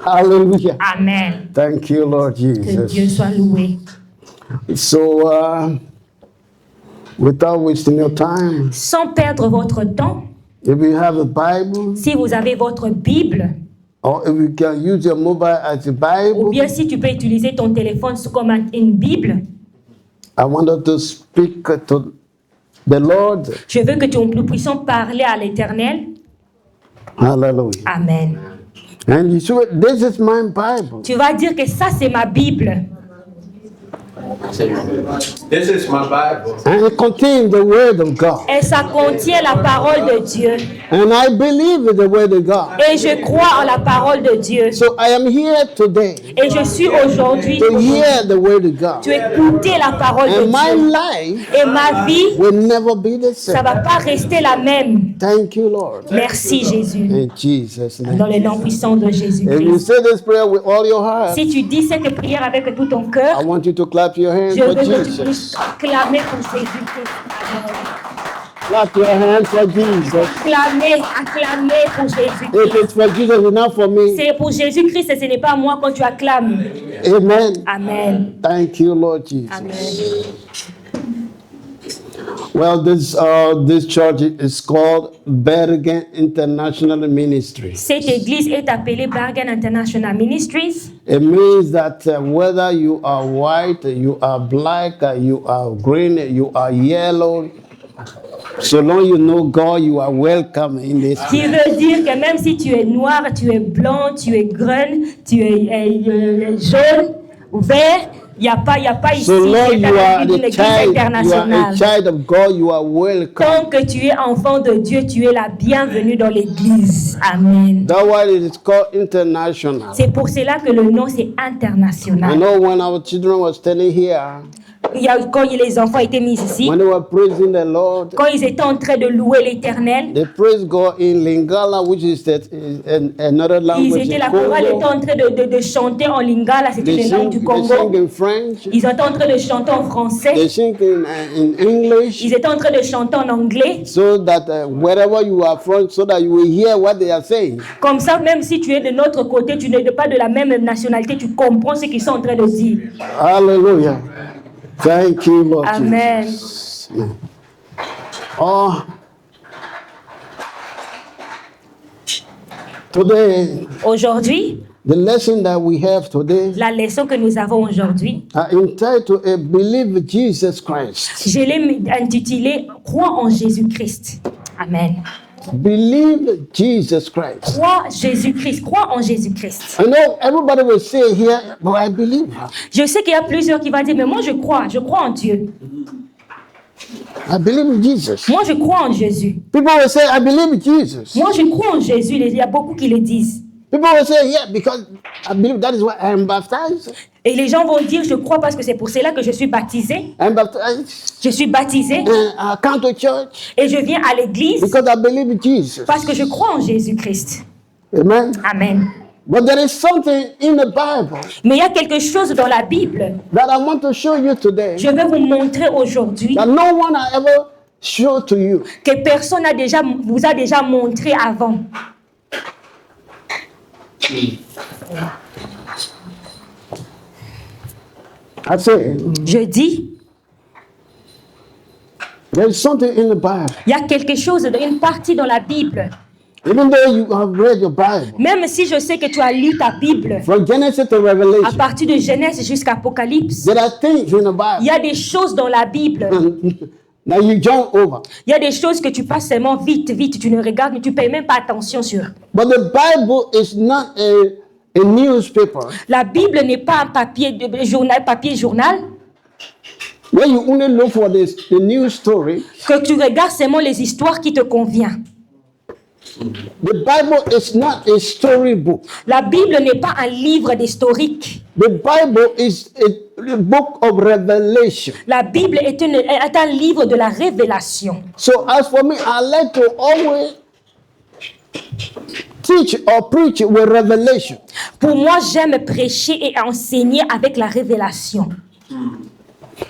Hallelujah. Amen. Thank you, Lord Que Jesus. Dieu soit loué. So, without wasting your time, Sans perdre votre temps, if you have a Bible, si vous avez votre Bible, or if you can use your mobile as a ou Bible, bien si tu peux utiliser ton téléphone comme une Bible, I wanted to speak to the Lord. je veux que nous puissions parler à l'Éternel. Hallelujah. Amen. And you say, this is my Bible. Tu vas dire que ça, c'est ma Bible. This is my Bible. And it contains the Word of God. Et ça contient la parole de Dieu. And I believe in the Word of God. Et je crois en la parole de Dieu. So I am here today Et je suis aujourd'hui to hear the Word of God. tu écouter la parole de And my Dieu. life Et ma vie, will never be the ça same. va pas rester la même. Thank you, Lord. Merci Jésus. In Jesus' Dans name. le nom puissant de If you Jésus-Christ. say this prayer with all your heart, Si tu dis cette prière avec tout ton I cœur, want you to clap your hands je for veux que tu Jesus. puisses acclamer pour Jésus-Christ. Amen. Clap your hands for Jesus. Acclamer pour If Jésus-Christ. it's for Jesus, it's not for me. C'est pour Jésus-Christ et ce n'est pas moi quand tu acclames. Amen. Amen. Thank you, Lord Jesus. Amen. Well, this church is called Bergen International Ministry. Cette église est appelée Bergen International Ministries. It means that whether you are white, you are black, you are green, you are yellow, so long you know God, you are welcome in this. Qui veut dire que même si tu es noir, tu es blanc, tu es grun, tu es jaune ou vert, il n'y a pas ici So long you are une the église child, you are a internationale. child of God, you are welcome. Tant que tu es enfant de Dieu, tu es la bienvenue dans l'église. Amen. That's why it is called international. C'est pour cela que le nom c'est I international. know when our children were standing here, Quand les enfants étaient mis ici, when they were praising the Lord, quand ils étaient en train de louer l'Éternel, they praise God in Lingala, which is another ils language étaient, in la chorale était Congo. en train de chanter en lingala, c'était They le langue du sing Congo. in French. Ils étaient en train de chanter en français. They sing in English, Ils étaient en train de chanter en anglais. so that wherever you are from, so that you will hear what they are saying. Comme ça, même si tu es de notre côté, tu n'es pas de la même nationalité, tu comprends ce qu'ils sont en train de dire. Hallelujah. Thank you, Lord Amen. Jesus. Oh, today, Aujourd'hui, the lesson that we have today la leçon que nous avons aujourd'hui, are entitled Believe Jesus Christ. je l'ai intitulée « Crois en Jésus-Christ ». Amen. Believe Jesus Christ. Crois Jésus-Christ, crois en Jésus-Christ. I know everybody will say here, but I believe. Je sais qu'il y a plusieurs qui vont dire, mais moi je crois en Dieu. I believe in Jesus. Moi je crois en Jésus. People will say, I believe in Jesus. Moi je crois en Jésus, il y a beaucoup qui le disent. People will say, yeah, because I believe that is why I am baptized. Et les gens vont dire, je crois parce que c'est pour cela que je suis baptisé. I'm baptized Je suis baptisé and I come to church et je viens à l'église because I believe in Jesus. parce que je crois en Jésus-Christ. Amen. Amen. But there is something in the Bible Mais il y a quelque chose dans la Bible. that I want to show you today Je vais vous montrer aujourd'hui that no one has ever showed to you. que personne vous a déjà montré avant. I say, Je dis, there is something in the Bible. il y a quelque chose, une partie dans la Bible. Even though you have read your Bible, Même si je sais que tu as lu ta Bible, from Genesis to à Revelation, partir de Genèse jusqu'à Apocalypse, there are things in the il y Bible a des choses dans la Bible. that you jump over. Il y a des choses que tu passes seulement vite, tu ne regardes, mais tu ne payes même pas attention sur. But the Bible is not a newspaper La Bible n'est pas un papier journal, where you only look for the news story. que tu regardes seulement les histoires qui te conviennent. The Bible is not a storybook. La Bible n'est pas un livre d'historique. The Bible is a book of revelation. La Bible est un livre de la révélation. So as for me, I like to always teach or preach with revelation. Pour moi, j'aime prêcher et enseigner avec la révélation.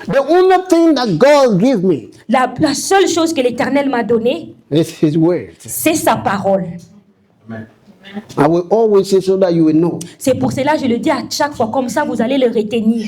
The only thing that God gives me La seule chose que l'Éternel m'a donnée, is His word. c'est sa parole. Amen. I will always say so that you will know. C'est pour cela que je le dis à chaque fois, comme ça vous allez le retenir.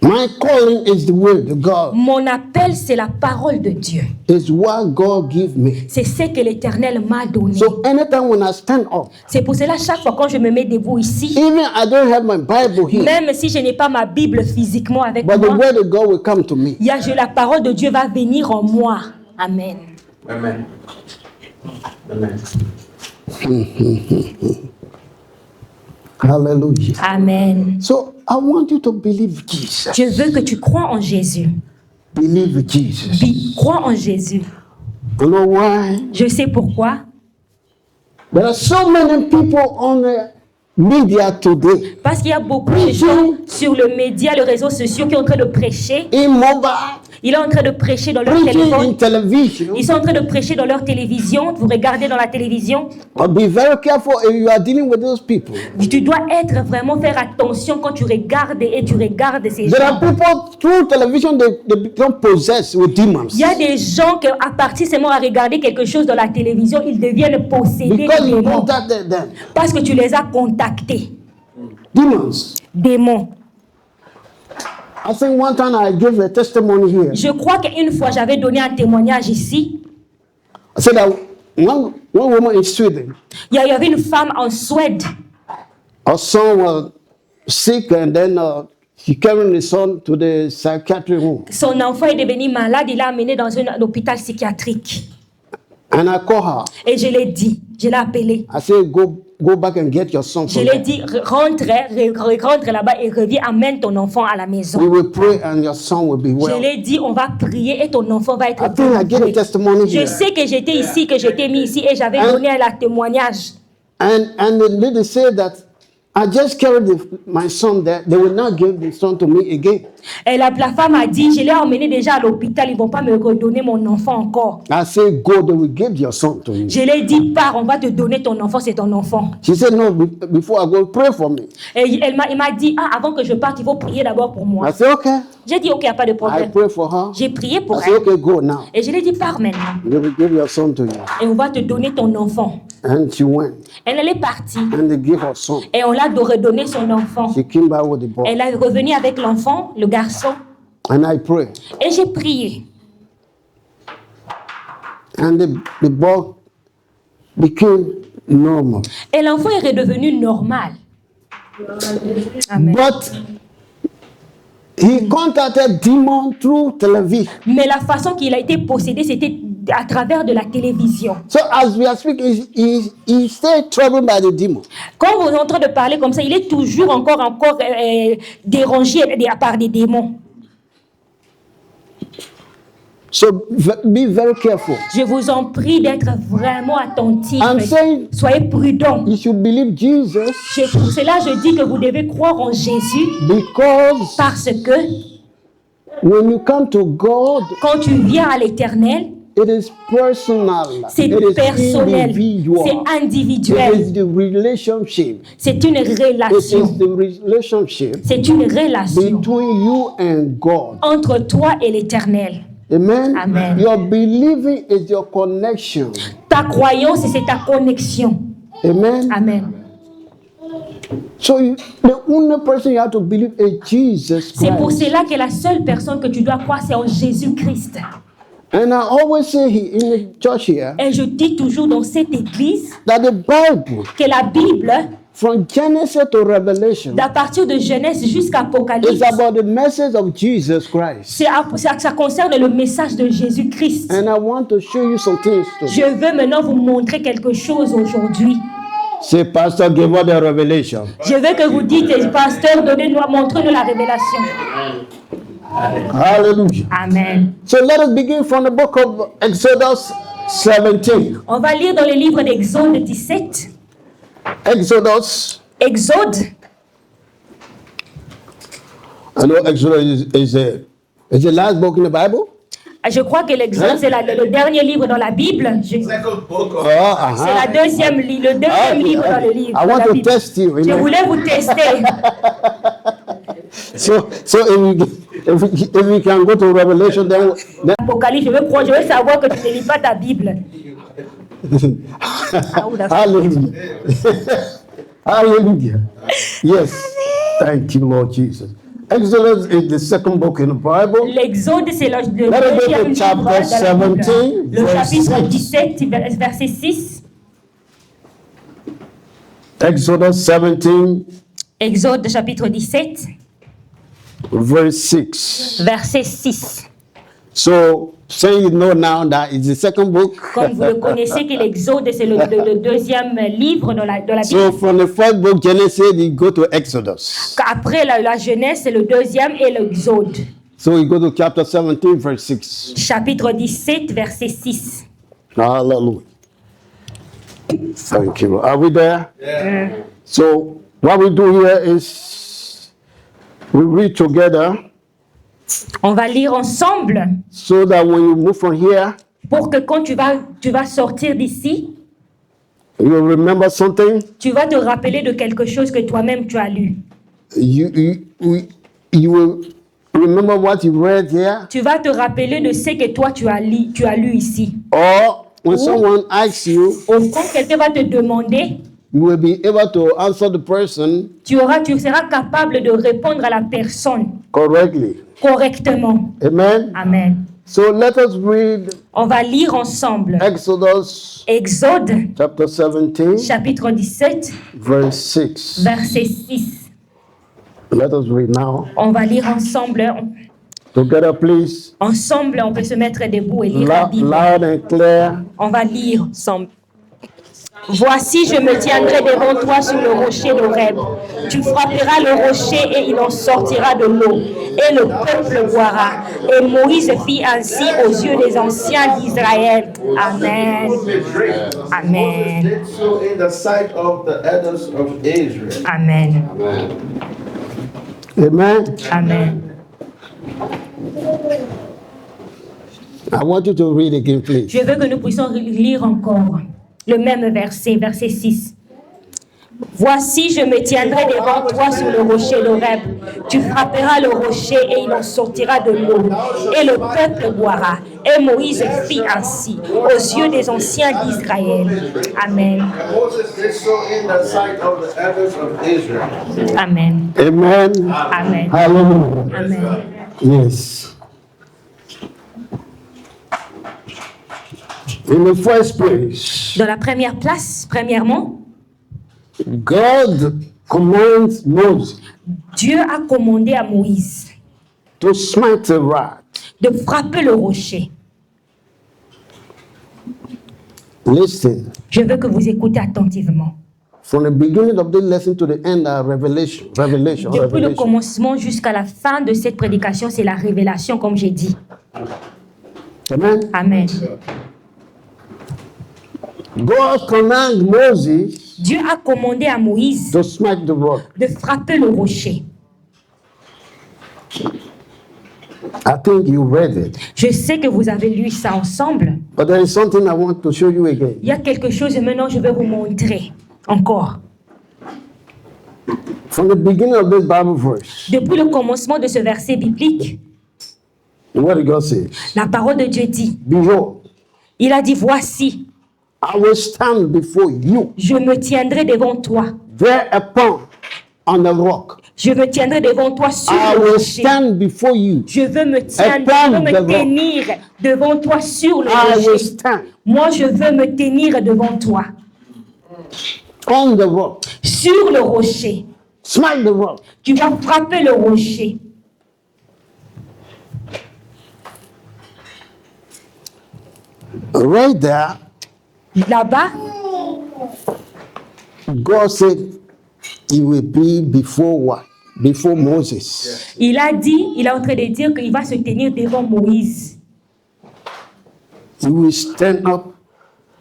My calling is the word of God. Mon appel, c'est la parole de Dieu. It's what God give me. C'est ce que l'Éternel m'a donné. So anytime when I stand up, C'est pour cela chaque fois quand je me mets debout ici, even I don't have my Bible here, même si je n'ai pas ma Bible physiquement avec but the moi, word of God will come to me. la parole de Dieu va venir en moi. Amen. Amen. Amen. Hallelujah. Amen. So I want you to believe Jesus. Je veux que tu crois en Jésus. Believe Jesus. Crois en Jésus. You know why? Je sais pourquoi. There are so many people on the media today. Parce qu'il y a beaucoup de gens sur le média, les réseaux sociaux qui sont en train de prêcher. In mobile, Ils sont en train de prêcher dans leur preaching in téléphone. television. Ils sont en train de prêcher dans leur télévision. Vous regardez dans la télévision. But be very careful if you are dealing with those people. Tu dois faire attention quand tu regardes et tu regardes ces There are gens. people through television they become possessed with demons. Il y a des gens qui, à partir seulement à regarder quelque chose dans la télévision, ils deviennent possédés Because de you démons. contacted them. Parce que tu les as contactés. Demons. Démons. I think one time I gave a testimony here. Je crois qu'une fois, j'avais donné un témoignage ici. I said that one woman in Sweden, Il y avait une femme en Suède. her son was sick and then she carried the son to the psychiatric room. Son enfant est devenu malade. Il l'a amené dans un hôpital psychiatrique. And I called her. Et je l'ai dit. Je l'ai appelé. I said, go back and get your son Je from lui ai there. dit, rentre là-bas et reviens, amène ton enfant à la maison. We will pray and your son will be Je well. lui ai dit, on va prier et ton enfant va être I think I gave a testimony Je here. sais que j'étais ici, que j'étais mis ici et j'avais donné un témoignage. And the lady said that I just carried my son there. They will not give the son to me again. Et la femme a dit, je l'ai emmené déjà à l'hôpital, ils ne vont pas me redonner mon enfant encore. I said, go, they will give your son to you. Je lui ai dit, pars, on va te donner ton enfant, c'est ton enfant. She said, no, before I go, pray for me. Et il m'a dit, avant que je parte, il faut prier d'abord pour moi. I said, okay. J'ai dit, ok, il n'y a pas de I problème. pray for her. J'ai prié pour I said, elle. okay, go now. Et je lui ai dit, pars maintenant. They will give your son to you. Et on va te donner ton enfant. And she went. Elle est partie. And they gave her son. Et on l'a redonné son enfant. She came back with the boy. Elle est revenue avec l'enfant, le garçon. And I prayed. Et j'ai prié. And the boy became normal. Et l'enfant est redevenu normal. Amen. But he contacted demon through television. Mais la façon qu'il a été possédé, c'était à travers de la télévision. So as we are speaking, he stayed troubled by the demon. Quand vous êtes en train de parler comme ça, il est toujours encore dérangé par des démons. So be very careful. Je vous en prie d'être vraiment attentifs. I'm saying Soyez prudents. you should believe Jesus Pour cela, je dis que vous devez croire en Jésus because parce que when you come to God, quand tu viens à l'Éternel, it is personal. c'est It is personnel, individual. c'est It individuel, is the relationship. c'est une It is relation. the relationship C'est une relation between you and God. entre toi et l'Éternel. Amen. Amen. Your believing is your connection. Ta croyance, c'est ta connexion. Amen. Amen. So the only person you have to believe is Jesus C'est pour Christ. cela que la seule personne que tu dois croire, c'est en Jésus-Christ. And I always say in the church here Et je dis toujours dans cette église that the Bible, que la Bible, from Genesis to Revelation, d'à partir de Genèse jusqu'à is Apocalypse, about the message of Jesus Christ. ça concerne le message de Jésus-Christ. And I want to show you some things today. Je veux maintenant vous montrer quelque chose aujourd'hui. Say, Pastor, give us the revelation. Je veux que vous dites, pasteur, donnez-nous, montrez-nous la révélation. Hallelujah. Amen. So let us begin from the book of Exodus 17. On va lire dans le livre d'Exode 17. Exodus. Exode. I know Exodus is the last book in the Bible. Je crois que l'Exode, c'est le dernier livre dans la Bible. C'est la deuxième, le deuxième livre dans le livre. I want dans la to Bible. test you. Je voulais vous tester. So if we can go to Revelation, then Apocalypse, je veux savoir que tu ne lis pas ta Bible. Hallelujah. Hallelujah. Yes. Thank you, Lord Jesus. Exodus is the second book in the Bible. L'Exode, c'est le Let us go deuxième to livre chapter de la 17, Bible. Le verse chapitre 6. 17, verset 6. Exodus 17, Exode, chapitre 17, verse 6. verset 6. So, you know now that it's the second book. Comme vous le connaissez, que l'Exode, c'est le deuxième livre de la Bible. So, from the first book, Genesis, you go to Exodus. Après la Genèse, c'est le deuxième et l'Exode. So, you go to chapter 17, verse 6. Chapitre 17, verset 6. Hallelujah. Thank you. Are we there? Yeah. So, what we do here is we read together On va lire ensemble so that when you move from here, pour que quand tu vas sortir d'ici, you remember something. tu vas te rappeler de quelque chose que toi-même tu as lu. You will remember what you read here. Tu vas te rappeler de ce que toi tu as lu ici. Or when someone asks you, Ou quand quelqu'un va te demander, you will be able to answer the person tu seras capable de répondre à la personne correctly. correctement. Amen. Amen. So let us read On va lire ensemble Exodus Exode, chapter 17, chapitre 17, verse 6. verset 6. Let us read now. On va lire ensemble. Together, please. Ensemble, on peut se mettre debout et lire la Bible. Loud and clear. On va lire ensemble. Voici, je me tiendrai devant toi sur le rocher d'Horeb. Tu frapperas le rocher et il en sortira de l'eau. Et le peuple boira. Et Moïse fit ainsi aux yeux des anciens d'Israël. Amen. Amen. Did so in the sight of the elders of Israel. Amen. Amen. Amen. I want you to read again, please. Je veux que nous puissions lire encore le même verset, verset 6. Voici, je me tiendrai devant toi sur le rocher d'Horeb. Tu frapperas le rocher et il en sortira de l'eau. Et le peuple boira. Et Moïse fit ainsi aux yeux des anciens d'Israël. Amen. And Moses did so in the sight of the elders of Israel. Amen. Amen. Amen. Hallelujah. Amen. Yes. In the first place, Dans la première place, premièrement, God commands Moses Dieu a commandé à Moïse to smite the rock. de frapper le rocher. Listen, Je veux que vous écoutez attentivement. from the beginning of this lesson to the end, revelation. Depuis le commencement jusqu'à la fin de cette prédication, c'est la révélation, comme j'ai dit. Amen. Amen. God commands Moses Dieu a commandé à Moïse to smite the rock. de frapper le rocher. I think you read it. Je sais que vous avez lu ça ensemble. But there is something I want to show you again. Il y a quelque chose et maintenant je vais vous montrer encore. From the beginning of this Bible verse, Depuis le commencement de ce verset biblique, what did God say? la parole de Dieu dit, Behold, il a dit, voici, I will stand before you, je me tiendrai devant toi. thereupon on the rock. Je me tiendrai devant toi sur I le will rocher. stand before you. Je veux me Upon the rock. tenir devant toi sur le I will rocher. stand Moi, je veux me tenir devant toi on the rock. sur le rocher. Smite the rock. Tu vas frapper le rocher. Right there, Là-bas, God said he will be before what? Before Moses. il est en train de dire qu'il va se tenir devant Moïse. He will stand up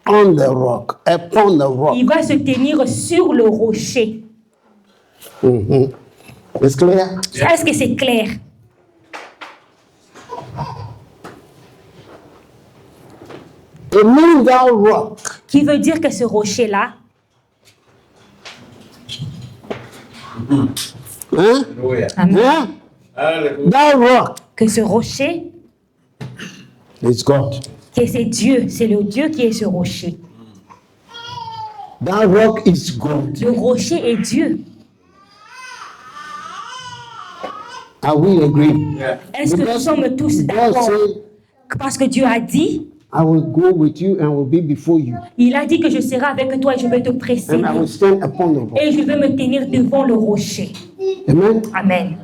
on the rock, upon the rock. Il va se tenir sur le rocher. It's clear? Est-ce que c'est clair? It means that rock Qui veut dire que ce rocher-là, huh? Hallelujah. amen, Huh? Hallelujah. That rock que ce rocher, is God. que c'est Dieu, c'est le Dieu qui est ce rocher. That rock is God. Le rocher est Dieu. Are we agree? Est-ce que nous sommes tous God d'accord? said, Parce que Dieu a dit, I will go with you and will be before you, il a dit que je serai avec toi et je vais te and I précéder. will stand upon the rock. Et je vais me tenir devant le rocher. Amen. Amen.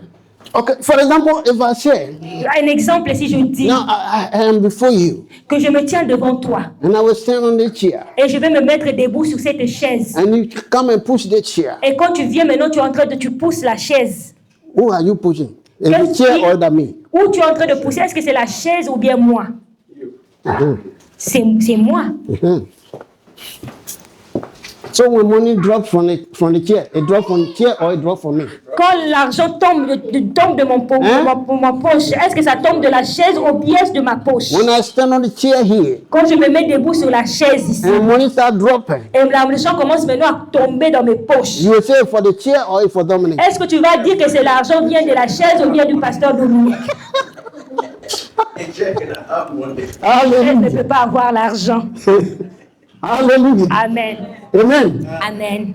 Okay, for example, if I say, Un exemple, si je dis now I am before you, que je me tiens devant toi and I will stand on the chair, et je vais me mettre debout sur cette chaise. and you come and push the chair. Et quand tu viens maintenant, tu pousses la chaise. Who are you pushing? Is Quel the chair qui- or the me? Où tu es en train de pousser? Est-ce que c'est la chaise ou bien moi? C'est moi. So when money drops from the chair, it drops from the chair or it drops from me? Quand l'argent tombe de ma poche, est-ce que ça tombe de la chaise ou bien de ma poche? When I stand on the chair here, Quand je me mets debout sur la chaise ici, and money start dropping, et l'argent commence maintenant à tomber dans mes poches, you will say for the chair or for Dominic? est-ce que tu vas dire que c'est l'argent vient de la chaise ou bien du pasteur Dominique? Elle ne Hallelujah. peut pas avoir l'argent. Hallelujah. Amen. Amen. Amen.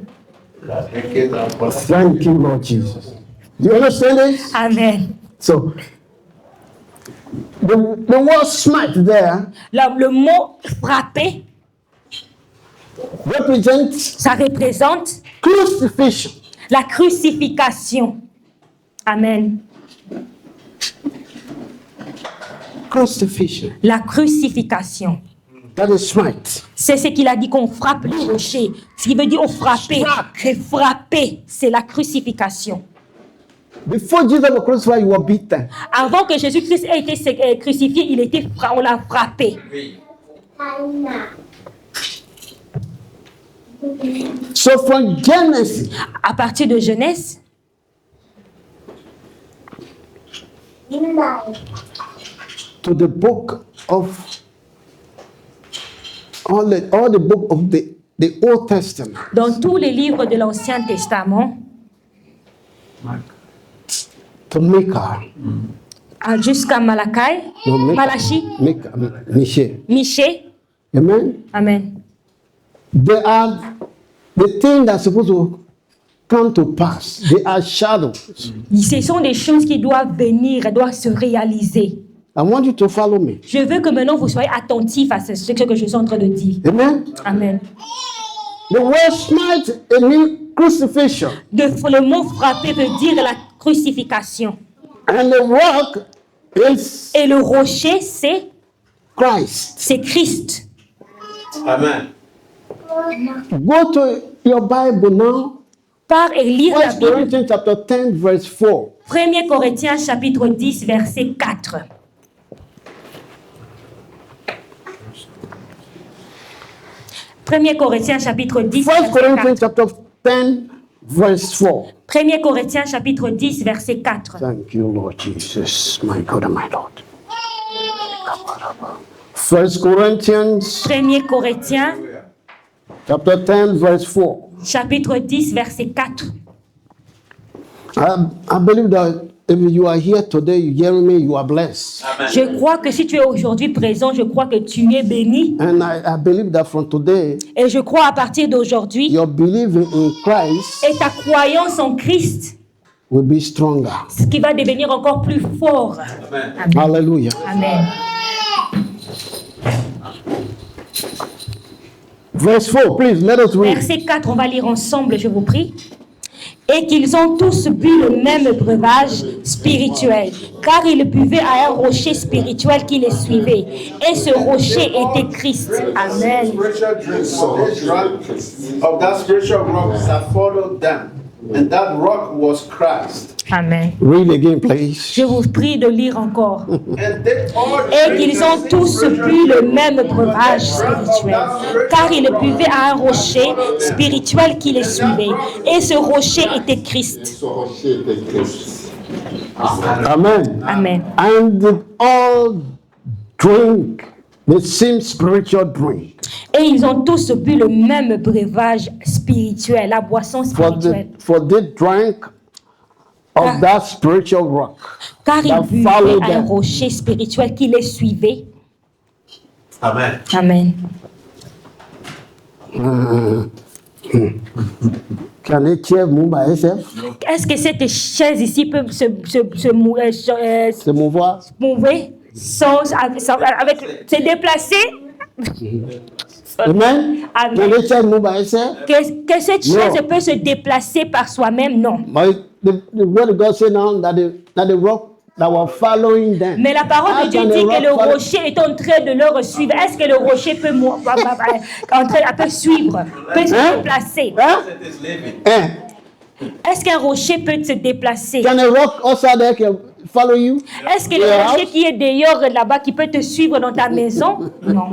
Thank you, Lord Jesus. Do you understand this? Amen. So, the word smite there Le mot frapper, represents ça représente crucifixion. la crucifixion. Amen. Crucifixion. La crucifixion. That is smite. C'est ce qu'il a dit qu'on frappe le rocher. Ce qui veut dire on frapper. C'est frapper. C'est la crucifixion. Before Jesus was crucified, you were beaten. Avant que Jésus-Christ ait été crucifié, on l'a frappé. So from Genesis À partir de Genèse to the book of all the book of the Old Testament, dans tous les livres de l'Ancien Testament, to Micah, jusqu'à Malachi, no, Malachi, Micah, Michée. Michée. Amen. Amen. They are the things that are supposed to come to pass. They are shadows. Ce sont des choses qui doivent venir, elles doivent se réaliser. I want you to follow me. Je veux que maintenant vous soyez attentifs à ce que je suis en train de dire. Amen. Amen. The word smite it means crucifixion, Le mot frapper veut dire la crucifixion. and the rock is Et le rocher, c'est Christ. Christ. Amen. Go to your Bible now. Pars et lire la 1 Bible. Corinthians chapter 10, verse 4. 1 Corinthiens chapitre 10, verset 4. Premier Corinthiens chapitre 10, 1 verset Corinthians 4. chapter 10, verse 4. 1 Corinthiens chapitre 10, verset 4. Thank you, Lord Jesus, my God and my Lord. 1 Corinthians 1 Corinthiens chapter 10, verse 4. chapitre 10, verset 4. I believe that if you are here today, you hear me, you are blessed. Je crois que si tu es aujourd'hui présent, je crois que tu es béni. And I believe that from today, Et je crois à partir d'aujourd'hui, your believing in Christ et ta croyance en Christ, will be stronger. ce qui va devenir encore plus fort. Amen. Hallelujah. Amen. Verse 4, please, let us read. Verset 4, on va lire ensemble, je vous prie. Et qu'ils ont tous bu le même breuvage spirituel, car ils buvaient à un rocher spirituel qui les suivait. Et ce rocher était Christ. Amen. Spiritual drink, so they drank of that spiritual rock that followed them, and that rock was Christ. Amen. Read again, please. Je vous prie de lire encore. And they all Et qu'ils ont tous bu le même breuvage spirituel, car ils buvaient à un rocher spirituel qui les suivait. Et ce rocher était Christ. Amen. Amen. And they all drink the same spiritual drink. Et ils ont tous bu le même breuvage spirituel, la boisson spirituelle. For they drank of that spiritual rock. Car that ils followed buvaient à un them. rocher spirituel qui les suivait. Amen. Amen. Can a chair move by itself? Est-ce que cette chaise ici peut se mouvoir? mouver avec se déplacer? Amen. Amen. Can a chair move by itself? Que cette chaise peut se déplacer par soi-même? Non. But the word of God said now that the rock that were following them. Mais la parole de Dieu dit que le rocher est en train de leur suivre. Est-ce que le rocher peut suivre, peut se déplacer? Est-ce qu'un rocher peut se déplacer? Can a rock outside there can follow you? Est-ce que le rocher qui est dehors là-bas qui peut te suivre dans ta maison? Non.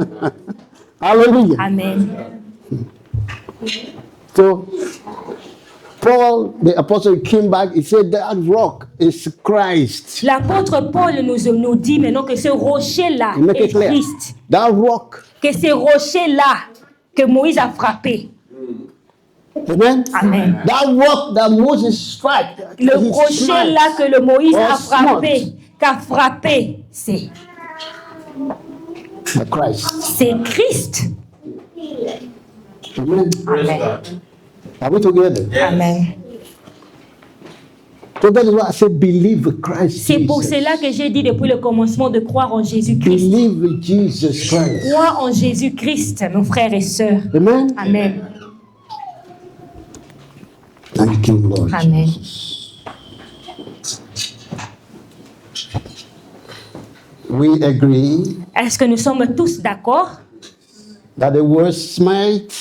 Hallelujah. Amen. So Paul, the apostle, came back. He said that rock is Christ. L'apôtre Paul nous dit maintenant que ce rocher-là est Christ. That rock. Que ce rocher-là que Moïse a frappé. Amen. Amen. That rock that Moses struck. Le rocher-là que le Moïse a frappé, c'est Christ. C'est Christ. Amen. Amen. Are we together? Amen. So that is why I said believe Christ. C'est pour cela que j'ai dit depuis le commencement de croire en Jésus-Christ. Believe Jesus Christ. Crois en Jésus-Christ, nos frères et sœurs. Amen. Amen. Thank you, Lord. Amen. We agree Est-ce que nous sommes tous d'accord that the word smite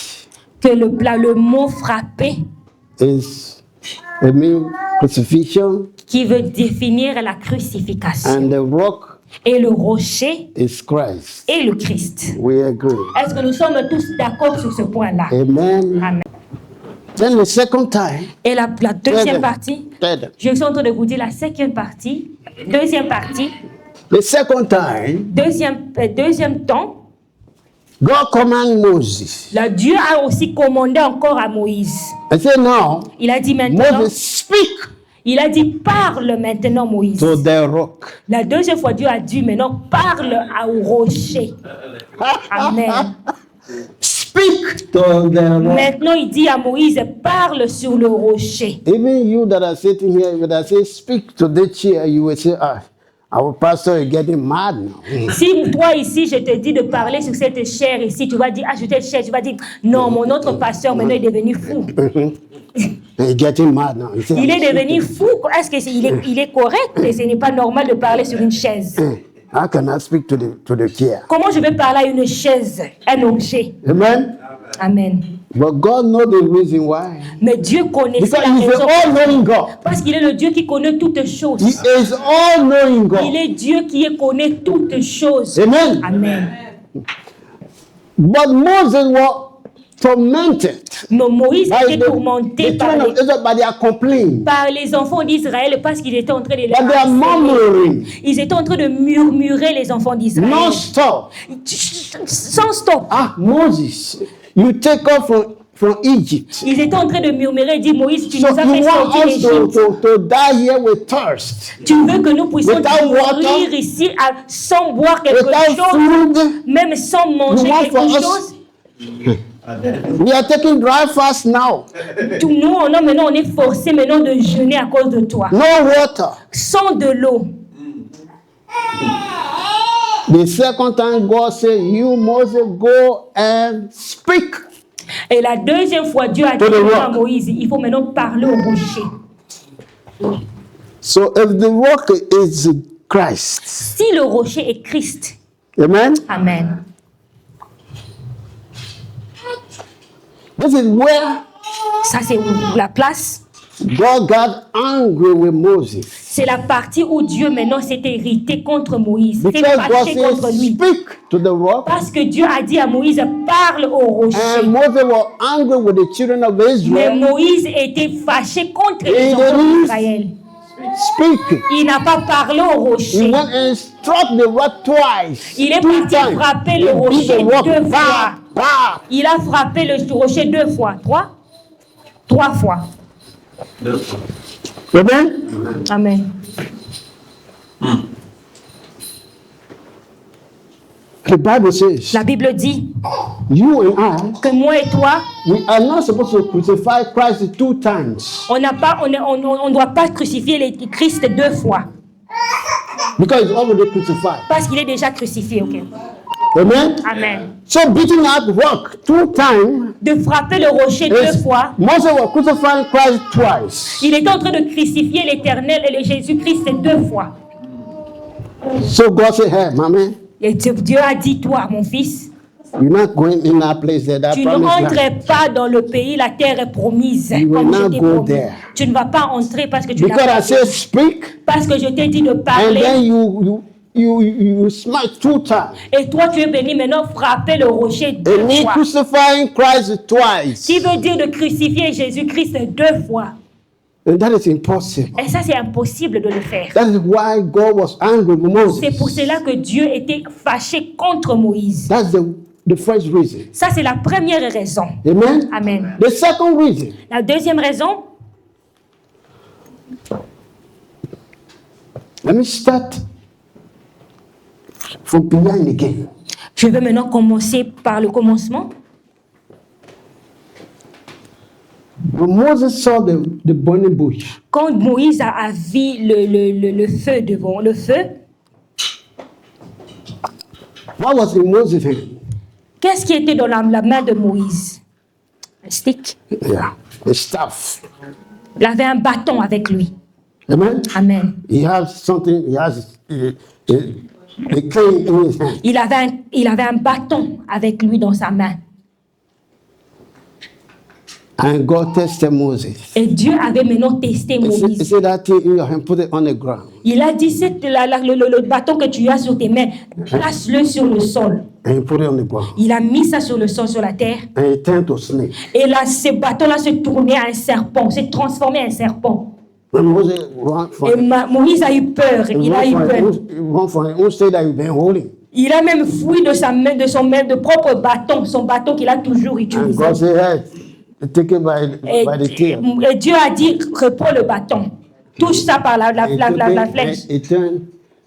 que le mot frapper, is a mean crucifixion, qui veut définir la crucifixion, and the rock et le rocher is Christ. et le Christ? We agree. Est-ce que nous sommes tous d'accord sur ce point-là? Amen. Amen. Then the second time, Et la deuxième partie, third. je suis en train de vous dire la cinquième partie, deuxième partie, The second time, deuxième temps, God commanded Moses. Dieu a aussi commandé encore à Moïse. I said now, Il a dit maintenant, Moses speak il a dit parle maintenant Moïse. to the rock. La deuxième fois, Dieu a dit maintenant parle au rocher. Amen. Speak to the rock. Maintenant, il dit à Moïse parle sur le rocher. Even you that are sitting here, when I say speak to the chair, you will say, our pastor is getting mad now. Si toi ici, je te dis de parler sur cette chair ici, tu vas dire, cette chair, tu vas dire, non, mon autre pasteur maintenant est devenu fou. He's getting mad now. Il est devenu fou. Est-ce qu'il est correct et ce n'est pas normal de parler sur une chaise? How can I speak to the chair? Comment je vais parler à une chaise, un objet? Amen. Amen. But God knows the reason why. Mais Dieu connaissait Because la He's the raison. all-knowing God. Parce qu'il est le Dieu qui connaît toutes choses. He is all-knowing God. Il est Dieu qui connaît toutes choses. Amen. Amen. But Moses was tormented Mais Moïse by était tourmenté the children of Israel by their complaint. par les enfants d'Israël parce qu'ils étaient en train de les But they are murmuring Ils étaient en train de murmurer, les enfants d'Israël. non-stop. Sans stop. Moses, you take off from Egypt. Ils étaient en train de murmurer et dire, Moïse, tu So nous as you fait want sortir us d'Égypte. to die here with thirst, Tu veux que nous puissions Without water, mourir ici sans boire quelque without chose, food. même sans manger You want quelque for us- chose. We are taking dry fast now. Nous, maintenant, on est forcé maintenant de jeûner à cause de toi. No water. Sans de l'eau. The second time God said, you Moses go and speak. Et la deuxième fois, Dieu a dit To the à rock. Moïse, il faut maintenant parler au rocher. So if the rock is Christ, Si le rocher est Christ, amen. amen. This is where Ça, c'est la place. God got angry with Moses. C'est la partie où Dieu maintenant s'est irrité contre Moïse. S'est Because God fâché contre said, lui. speak to the rock. Parce que Dieu a dit à Moïse, parle au rocher. And Moses was angry with the children of Mais Israel. Moïse était fâché contre les Et enfants Moïse- d'Israël. Speak. Il n'a pas parlé au He rocher. went and struck the rock twice. Il est Two parti times. frapper le He beat rocher the rock. 2 fois. Bah, bah. Il a frappé le rocher 2 fois. 3 fois. Amen. Amen. The Bible says La Bible dit, you and I, que moi et toi, we are not supposed to crucify Christ 2 times. on ne doit pas crucifier le Christ 2 fois. Because he's already crucified. Parce qu'il est déjà crucifié, ok. Amen? Amen. So beating up rock 2 times. De frapper le rocher 2 fois. Moses was crucifying Christ twice. Il était en train de crucifier l'Éternel et le Jésus-Christ 2 fois. So God said, hey, mommy, Et Dieu a dit, toi, mon fils, you're not going in that place there, that tu ne promised land. rentreras pas dans le pays, la terre est promise. You will Comme je not t'ai go promis. there. Tu ne vas pas entrer parce que tu n'as Because pas I said speak, parce que je t'ai dit de and then parler. you smite 2 times. Et toi, tu es venu maintenant frapper le rocher 2 And me fois. crucifying Christ twice. Qui veut dire de crucifier Jésus-Christ 2 fois. And that is impossible. Et ça, c'est impossible de le faire. That is why God was angry with Moses. C'est pour cela que Dieu était fâché contre Moïse. That's the first reason. Ça, c'est la première raison. Amen? Amen. The second reason, La deuxième raison, let me start from behind again. je vais maintenant commencer par le commencement. When Moses saw the burning bush, Quand Moïse a vu le feu devant, le feu, what was in Moses' hand? qu'est-ce qui était dans la main de Moïse? Un stick. Yeah, the staff. Il avait un bâton avec lui. Amen? Amen. He has something, he has a cane in his hand. Il avait un bâton avec lui dans sa main. And God tested Moses. Et Dieu avait maintenant testé He Moïse. said that thing in your hand, put it on the ground. Il a dit, le bâton que tu as sur tes mains, place-le sur le sol. And he put it on the ground. Il a mis ça sur le sol, sur la terre. And he turned to a snake. Et là, ce bâton-là se tournait à un serpent, s'est transformé en serpent. When Moses ran for Et Moïse a eu peur. Il a eu peur. run for him, who said that you've been holding. Il a même fui de sa main, de son main, de propre bâton, son bâton qu'il a toujours And utilisé. God said, hey, take it by the tail. Et Dieu a dit, reprends le bâton. Touche ça par la flèche, He turned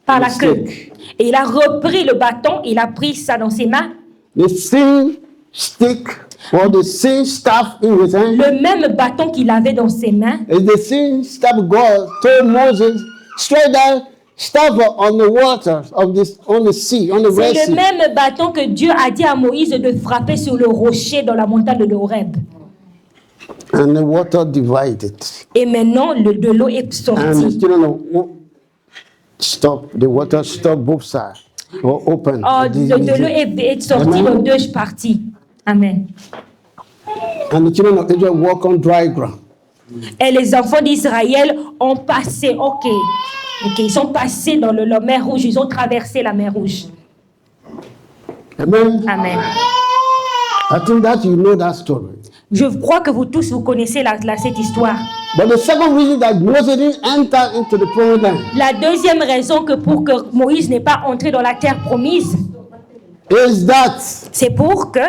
par la the queue. stick. Et il a repris le bâton, il a pris ça dans ses mains. The same stick or the same staff in his hand Le même bâton qu'il avait dans ses mains, is the same staff God told Moses, strike that staff on the waters of this, on the sea, on the c'est Red le Sea. même bâton que Dieu a dit à Moïse de frapper sur le rocher dans la montagne de Horeb. And the water divided. Et maintenant, de l'eau est And the sortie. children stop, the water stopped both sides. Or open. Oh, de l'eau est sortie Amen. dans 2 parties. Amen. And the children of Israel walk on dry ground. Et les enfants d'Israël ont passé, ok, ils sont passés dans la mer Rouge, ils ont traversé la mer Rouge. Amen. Amen. I think that you know that story. Je crois que vous tous, vous connaissez cette histoire. But the second reason that Moses didn't enter into the promised land La deuxième raison pour que Moïse n'est pas entré dans la terre promise, is that c'est pour que,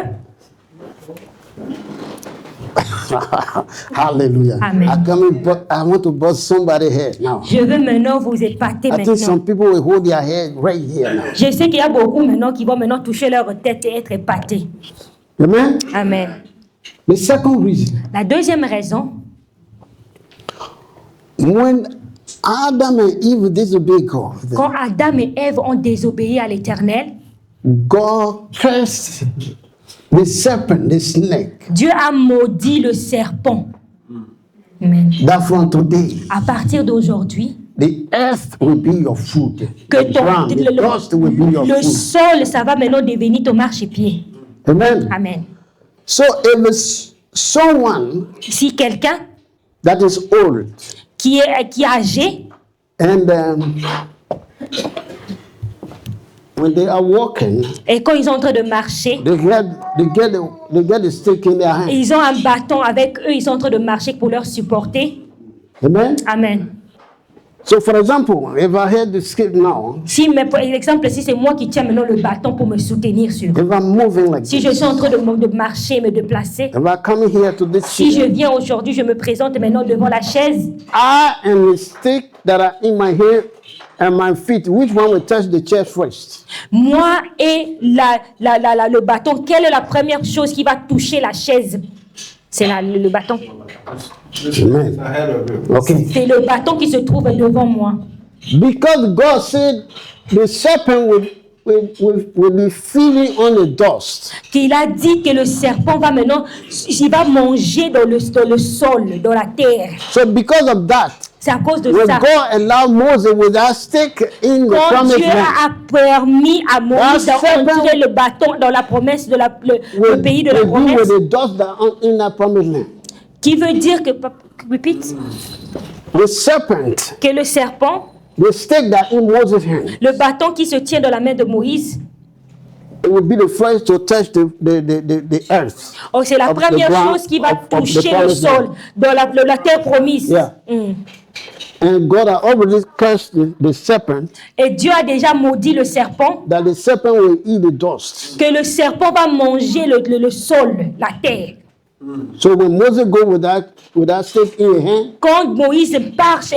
hallelujah. Amen. I want to bust somebody's head now. je veux maintenant vous épater I think some maintenant. people will hold their head right here now. Je sais qu'il y a beaucoup maintenant qui vont maintenant toucher leur tête et être épatés. Amen. Amen. The second reason, La deuxième raison, when Adam and Eve disobeyed God, quand Adam et Ève ont désobéi à l'Éternel, God cursed the serpent, the snake. Dieu a maudit le serpent. Amen. That from today, À partir d'aujourd'hui, the earth will be your food. que The ground, the dust will be your le food. sol, ça va maintenant devenir ton marchepied. Amen. Amen. So if it's someone Si quelqu'un that is old qui est âgé, and when they are walking, et quand ils sont en train de marcher, they get the stick in their hand. ils ont un bâton avec eux, ils sont en train de marcher pour leur supporter. Amen. Amen. So for example, if I had the stick now, Si, mais par exemple, si c'est moi qui tiens maintenant le bâton pour me soutenir sur, if I'm moving like si this, je suis en train de marcher, me déplacer, if I come here to this si je chair, viens aujourd'hui, je me présente maintenant devant la chaise, I and the stick that are in my hand and my feet, which one will touch the chest first? Moi et le bâton, quelle est la première chose qui va toucher la chaise? C'est le bâton. Amen. Ahead of you. Okay. C'est le bâton qui se trouve devant moi. Because God said the serpent will be feeding on the dust. Qu'il a dit que le serpent va maintenant, il va manger dans le sol, dans la terre. So because of that, C'est à cause de when ça. God allowed Moses with that stick in the Quand promised Dieu land, a permis à Moïse That serpent d'entrer le bâton dans la promesse de le pays de la will be promesse, with the dust that in that promised land. qui veut dire que, repeat, The serpent, que le serpent, the stick that in Moses' hand, le bâton qui se tient dans la main de Moïse, it will be the first to touch the earth. oh, c'est la Of the première ground chose qui va of the toucher le promised sol, dans la terre promise. Yeah. Mm. And God had already cursed the serpent, Et Dieu a déjà maudit le serpent, that the serpent will eat the dust. que le serpent va manger le sol, la terre. So when Moses go with that stick in his hand, Quand Moïse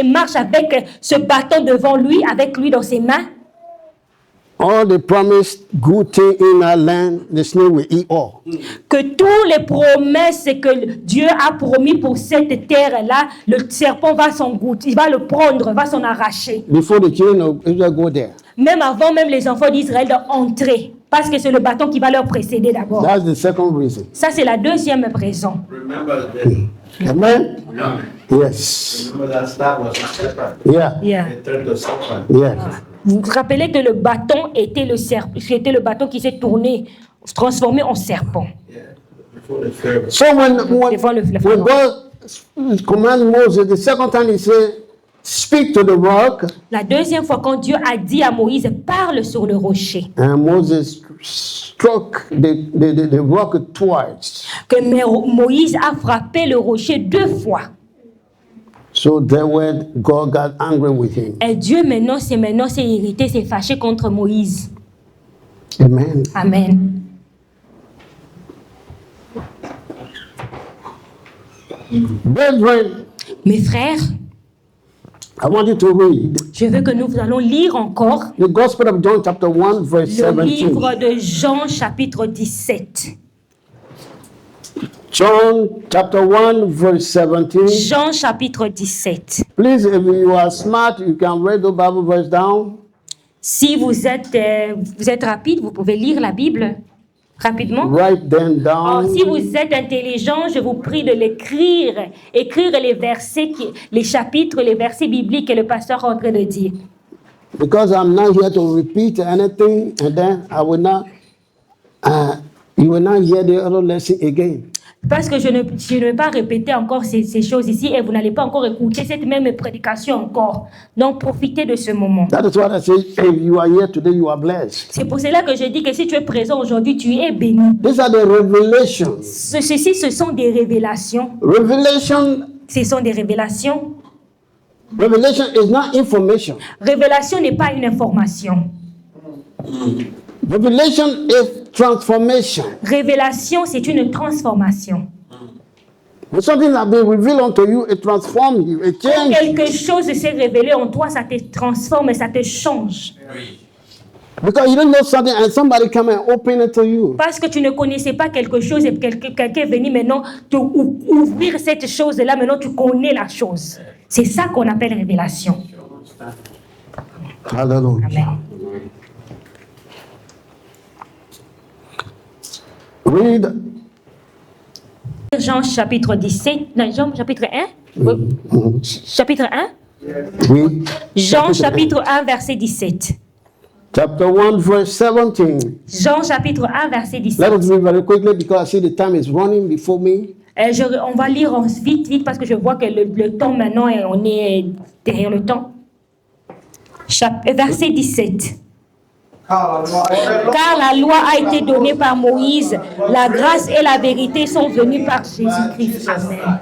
marche avec ce bâton devant lui, avec lui dans ses mains, all the promised good thing in that land, the snake will eat all. que toutes les promesses que Dieu a promis pour cette terre-là, le serpent va s'en goûter, il va le prendre, va s'en arracher. Before the children of Israel go there. Même avant même les enfants d'Israël d'entrer, parce que c'est le bâton qui va leur précéder d'abord. That's the second reason. Ça, c'est la deuxième raison. Remember that. Amen? No. Yes. Remember that staff was a serpent. Yeah. Yeah. It turned to serpent. Yeah. Vous vous rappelez que le bâton était le bâton qui s'est tourné, transformé en serpent. Yeah. Before the Pharaoh. So Devant le when God commands Moses, the second time he said, speak to the rock, La deuxième fois, quand Dieu a dit à Moïse, parle sur le rocher, and Moses struck the rock twice. que Moïse a frappé le rocher 2 fois. So that when God got angry with him. Et Dieu maintenant s'est irrité, s'est fâché contre Moïse. Amen. Amen. Brethren, Mes frères, I want you to read je veux que nous allons lire encore the Gospel of John chapter 1 verse le livre 17. de Jean chapitre 17. John chapter 1 verse 17. Jean chapitre 17. Please, if you are smart, you can read the Bible verse down. Si vous êtes rapide, vous pouvez lire la Bible rapidement. Write them Oh, down. si vous êtes intelligent, je vous prie de l'écrire. Écrire les versets, les chapitres, les versets bibliques que le pasteur est en train de dire. Because I'm not here to repeat anything, and then I will not, you will not hear the other lesson again. Parce que je ne vais pas répéter encore ces choses ici et vous n'allez pas encore écouter cette même prédication encore. Donc profitez de ce moment. That is what I say. If you are here today, you are blessed. C'est pour cela que je dis que si tu es présent aujourd'hui, tu es béni. These are the revelations. Ceci, ce sont des révélations. Revelation, Ce sont des révélations. revelation is not information. Révélation n'est pas une information. Revelation is transformation. Révélation, c'est une transformation. When something has been revealed unto you, it transforms you, it Quand changes. quelque chose s'est révélé en toi, ça te transforme et ça te change. Because you don't know something and somebody come and open it to you. Parce que tu ne connaissais pas quelque chose et quelqu'un est venu maintenant te ouvrir cette chose-là, maintenant tu connais la chose. C'est ça qu'on appelle révélation. Hallelujah. Amen. Read Jean chapitre 17, non, Jean chapitre 1. Chapitre 1. read Jean chapitre 1, verset 17. chapter 1 verse 17. Jean chapitre 1, verset 17. Let us read very quickly because I see the time is running before me. On va lire vite parce que je vois que le temps maintenant, on est derrière le temps. Verset 17. Car la loi a été donnée par Moïse, la grâce et la vérité sont venues par Jésus-Christ. Amen.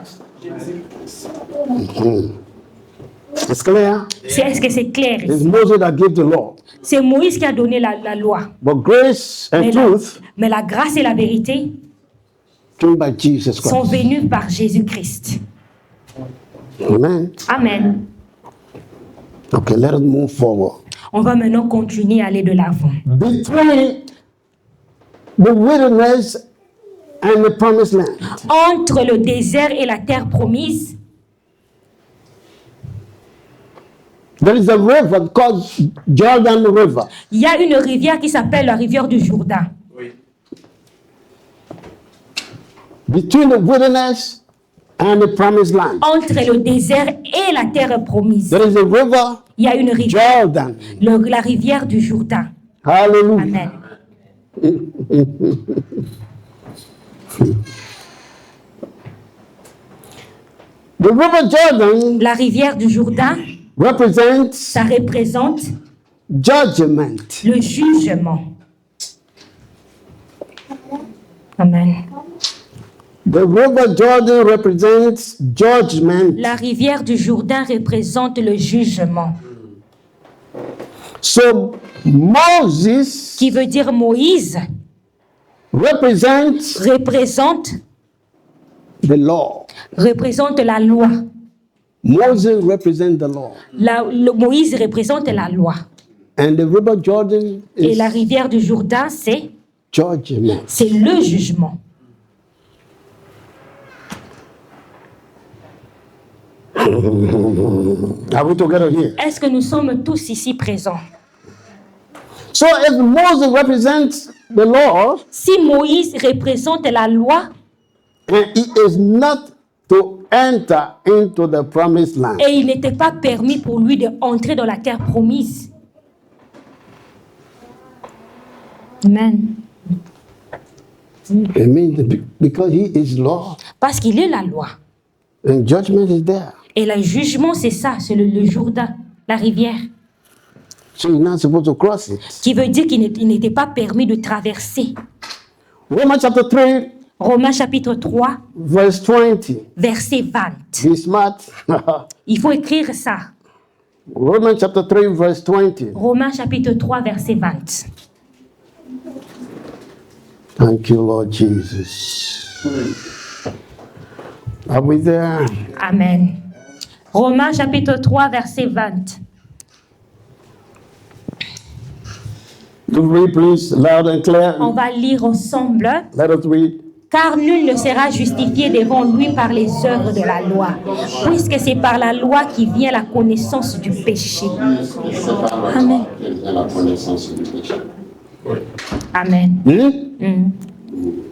It's clear. Est-ce que c'est clair? It's Moses that gave the law. C'est Moïse qui a donné la loi. But grace and truth Mais la grâce et la vérité came by Jesus sont Christ. venues par Jésus-Christ. Amen. Amen. Okay, let us move forward. On va maintenant continuer à aller de l'avant. Between the wilderness and the promised land, Entre le désert et la terre promise, there is a river called Jordan River. il y a une rivière qui s'appelle la rivière du Jourdain. Between the wilderness and the promised land, Entre le désert et la terre promise, there is a river, il y a une rivière, Jordan. la rivière du Jourdain. Hallelujah. Amen. The river Jordan La rivière du Jourdain, represents ça représente judgment. le jugement. Amen. The river Jordan represents judgment. La rivière du Jourdain représente le jugement, So Moses qui veut dire Moïse represents représente the law. la loi. Moses represents the law. Moïse représente la loi. And the river Jordan Et is la rivière du Jourdain, c'est judgment. le jugement. Are we together here? Est-ce que nous sommes tous ici présents? So if Moses represents the law, Si Moïse représente la loi and he is not to enter into the promised land, et il n'était pas permis pour lui d'entrer dans la terre promise. Amen. it means because he is law Parce qu'il est la loi. and judgment is there. Et le jugement, c'est ça, c'est le Jourdain, la rivière. So you're not supposed to cross it. Qui veut dire qu'il n'était pas permis de traverser. Romans chapter 3, Romains chapitre 3, verse 20. verset 20. Be smart. Il faut écrire ça. Romans chapter 3, verse 20. Romains chapitre 3, verset 20. Thank you, Lord Jesus. Are we there? Amen. Romains chapitre 3, verset 20. To read, please, loud and clear. On va lire ensemble. Let us read. Car nul ne sera justifié devant lui par les œuvres de la loi, puisque c'est par la loi qui vient la connaissance du péché. Amen. Amen.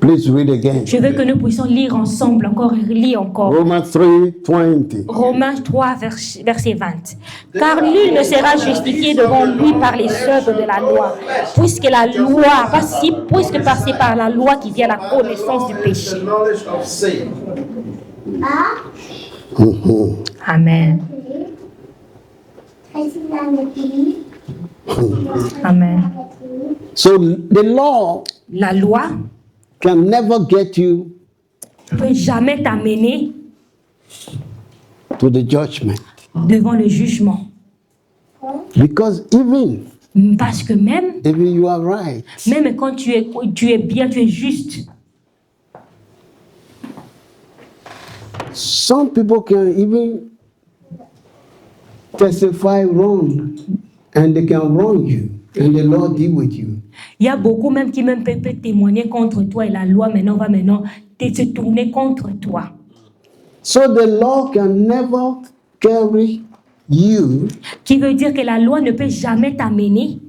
Please read again. Je veux que nous puissions lire ensemble, encore et lire encore. Romans 3:20. Romains 3, verset 20. Car nul ne sera justifié devant lui par les œuvres de la loi, puisque c'est par la loi qui vient la connaissance du péché. Knowledge of sin. Amen. Amen. So the law La loi can never get you ne peut jamais t'amener to the judgment. devant le jugement. Because even Parce que même if you are right, quand tu es bien, tu es juste, some people can even testify wrong and they can wrong you and the Lord deal with you. il y a beaucoup même qui même peut témoigner contre toi et la loi maintenant va se tourner contre toi. So the law can never carry you Qui veut dire que la loi ne peut jamais t'amener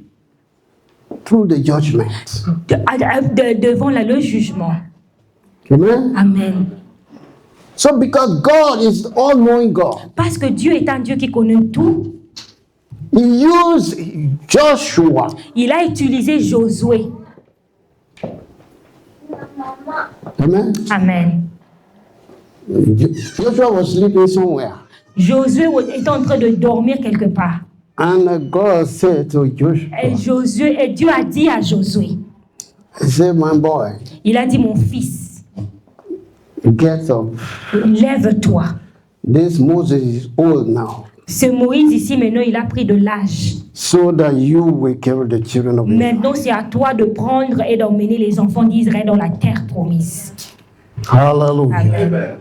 through the judgment. devant le jugement. Amen. Amen. So because God is all-knowing God, Parce que Dieu est un Dieu qui connaît tout, He used Joshua il a utilisé Josué. Amen. Amen. Joshua was sleeping somewhere. Josué est en train de dormir quelque part. And God said to Joshua, Et Dieu a dit à Josué, He said, my boy, il a dit, mon fils, get up. lève-toi. This Moses is old now, Ce Moïse ici, maintenant, il a pris de l'âge. so that you will carry the children of Israel. Maintenant, c'est à toi de prendre et d'emmener les enfants d'Israël dans la terre promise. Hallelujah. Amen.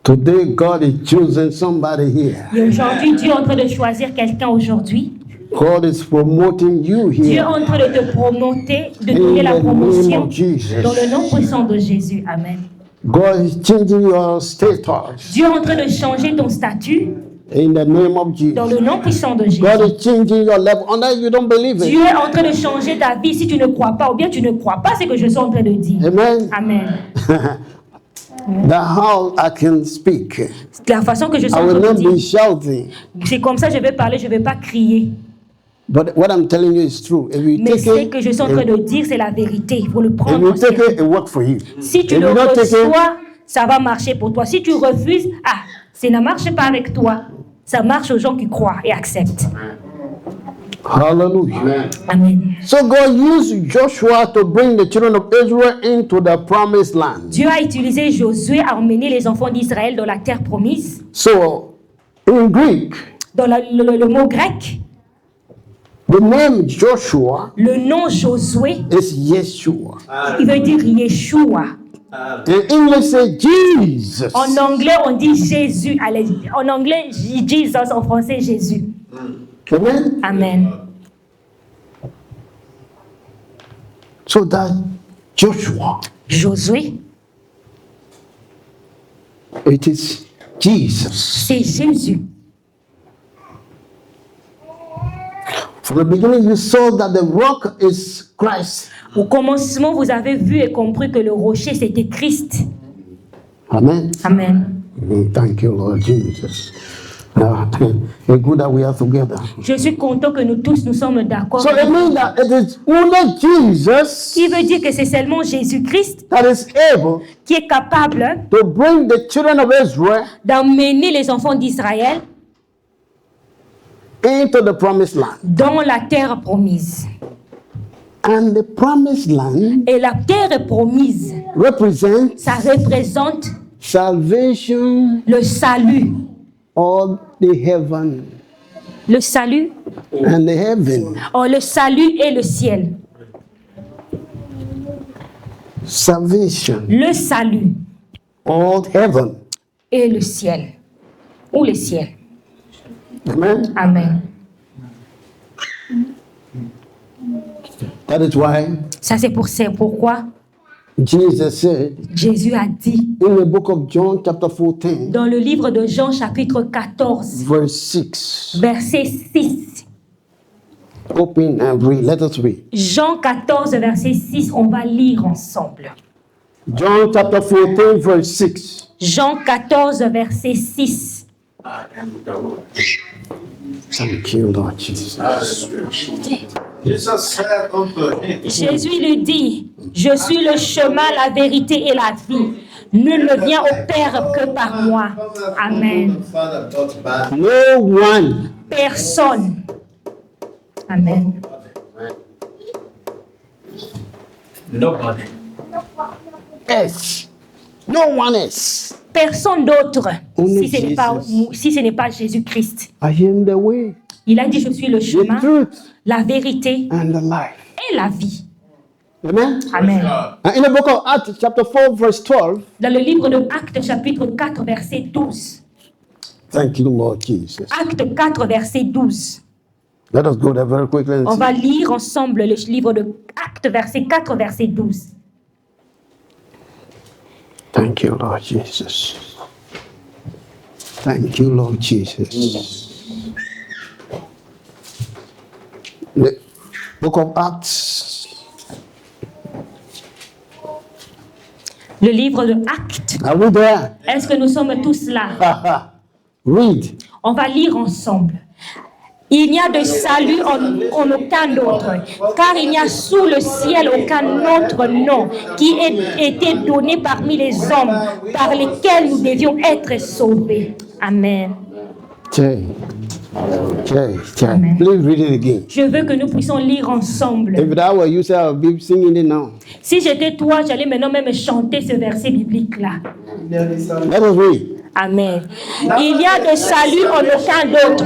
Today, God is choosing somebody here. Et aujourd'hui, Dieu est en train de choisir quelqu'un aujourd'hui. God is promoting you Dieu est here. en train de te promoter, de In donner la the name promotion of Jesus. dans le nom puissant de Jésus. Amen. God is changing your status. Dieu est en train de changer ton statut In the name of Jesus. dans le nom puissant de Jésus. God is changing your level. Unless you don't believe Dieu it. est en train de changer ta vie si tu ne crois pas, ou bien tu ne crois pas ce que je suis en train de dire. Amen. Amen. That's how I can speak. La façon que je suis I en will train not de be dire, shouting. c'est comme ça que je vais parler, je ne vais pas crier. But what I'm telling you is true. If you Mais take ce que je suis en train it, de dire, c'est la vérité. Il faut le if prendre you au take sérieux. it, it work for you. Si tu If le you don't take it, reçois, ça va marcher pour toi. Si tu refuses, ça ne marche pas avec toi. Ça marche aux gens qui croient et acceptent. hallelujah. Amen. So God used Joshua to bring the children of Israel into the promised land. Dieu a utilisé Josué à emmener les enfants d'Israël dans la terre promise. So in Greek, Dans le mot grec, the name Joshua le nom Josué, is Yeshua. il veut dire Yeshua. In English, say Jesus. En anglais, on dit Jésus. Allez, en anglais, Jesus, en français, Jésus. Amen. Amen. So that Joshua, Josué, it is Jesus. c'est Jésus. From the beginning, you saw that the rock is Christ. Au commencement, vous avez vu et compris que le rocher, c'était Christ. Amen. Amen. Thank you, Lord Jesus. It's good that we are together. Je suis content que nous tous, nous sommes d'accord. So it means that it is only Jesus Qui veut dire que c'est seulement Jésus-Christ that is able qui est capable to bring the children of Israel d'emmener les enfants d'Israël into the promised land. dans la terre promise. And the promised land Et la terre promise, represents ça représente salvation le salut. of the heaven Le salut, and the heaven. le salut et le ciel. Salvation Le salut of heaven. et le ciel. Ou le ciel. Amen. Amen. That is why Ça, c'est pourquoi Jesus said Jésus a dit in the book of John, chapter 14, dans le livre de Jean, chapitre 14, verse 6. verset 6. Open and read. Let us read. Jean 14, verset 6, on va lire ensemble. John chapter 14, verse 6. Jean 14, verset 6. Thank you, Lord Jesus. Jesus said unto him, Jésus lui dit, je suis le chemin, la vérité et la vie. Nul ne vient au Père que par moi. Amen. Father, but by No one. Personne. Amen. nobody. Else. No one else. Personne d'autre Only si ce n'est pas Jésus-Christ. I am the way, Il a dit, je suis le the chemin, truth, la vérité and the life. et la vie. Amen. Amen. And in the book of Acts, chapter 4, verse 12. Dans le livre de Actes, chapitre 4, verset 12. Thank you, Lord Jesus. Acte 4, verset 12. Let us go there very quickly and On see. va lire ensemble le livre de Actes, verset 4, verset 12. Thank you, Lord Jesus. Thank you, Lord Jesus. The book of Acts, Le livre de Actes. are we there? Est-ce que nous sommes tous là? Read. On va lire ensemble. Il n'y a de salut en aucun autre, car il n'y a sous le ciel aucun autre nom qui ait été donné parmi les hommes par lesquels nous devions être sauvés. Amen. Jay. Amen. Please read it again. Je veux que nous puissions lire ensemble. If that were you, say I'll be singing it now. Si j'étais toi, j'allais maintenant même chanter ce verset biblique-là. Let us read. Amen. Il n'y a de salut en aucun d'autre,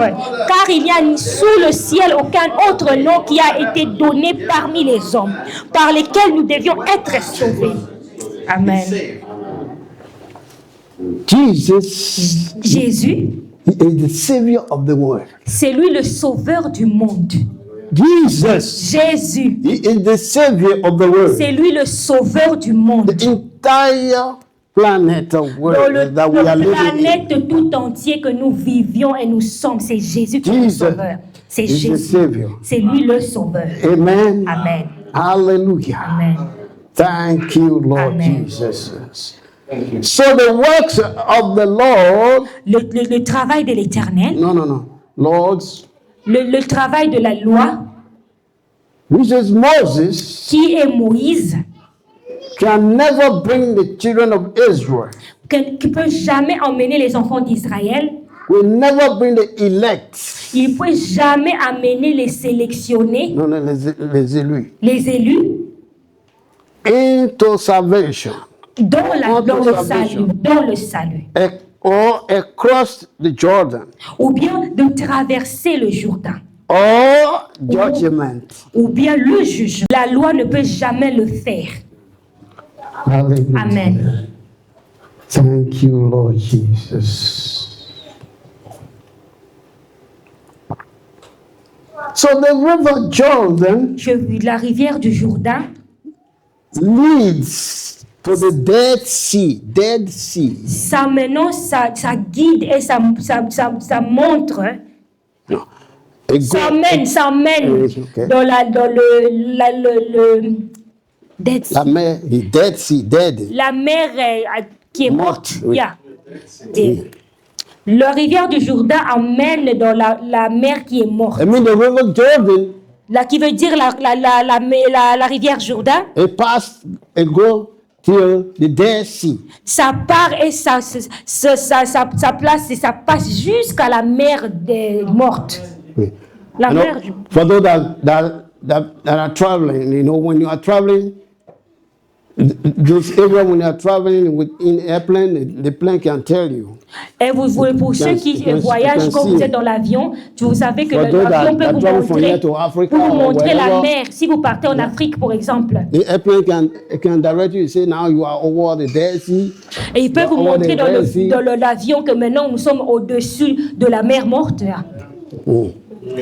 car il n'y a sous le ciel aucun autre nom qui a été donné parmi les hommes, par lesquels nous devions être sauvés. Amen. Jesus Jésus, is the Savior of the world. c'est lui le sauveur du monde. Jesus Jésus, is the Savior of the world. c'est lui le sauveur du monde. The entire planet of Dans world that we are le living in. planète tout entier que nous vivions et nous sommes, c'est Jésus qui est le Jesus sauveur. C'est is the Jésus. Savior. C'est lui le sauveur. Amen. Amen. Hallelujah. Amen. Thank you, Lord Amen. Jesus. So the works of the Lord, Le travail de l'Éternel, no, Lord's, le travail de la loi, which is Moses, qui est Moïse, can never bring the children of Israel, qui ne peut jamais emmener les enfants d'Israël. will never bring the elect, Il ne peut jamais amener les sélectionnés, no, les élus, les élus, into salvation, dans le salut, or across the Jordan, ou bien de traverser le Jourdain, or judgment. ou bien le jugement. La loi ne peut jamais le faire. Hallelujah. Amen. Thank you, Lord Jesus. So the river Jordan La rivière du Jourdain leads to the Dead Sea. Dead Sea. ça maintenant, ça guide et ça montre, It ça go- mène Okay. dans le Dead Sea. La mer, the Dead Sea, dead. La mer qui est morte. Oui. Yeah. Et la rivière du Jourdain emmène dans la mer qui est morte. I mean, the river Jordan, Là, qui veut dire la rivière Jourdain, it passed, it go till the Dead Sea. ça part et ça place et ça passe jusqu'à la mer morte. Oui. La You know, mer. for those that are traveling, you know, when you are traveling, those areas when you are traveling in airplane, the plane can tell you. Et pour ceux qui voyagent, quand vous êtes dans l'avion, vous savez que For those l'avion peut that vous travel from here montrer, to Africa pour vous or montrer la wherever, mer. Si vous partez en Afrique, par exemple, the airplane can direct you. Say now you are over the Dead Sea. et il peut vous Over montrer the dans Dead Sea. l'avion que maintenant nous sommes au-dessus de la mer morte.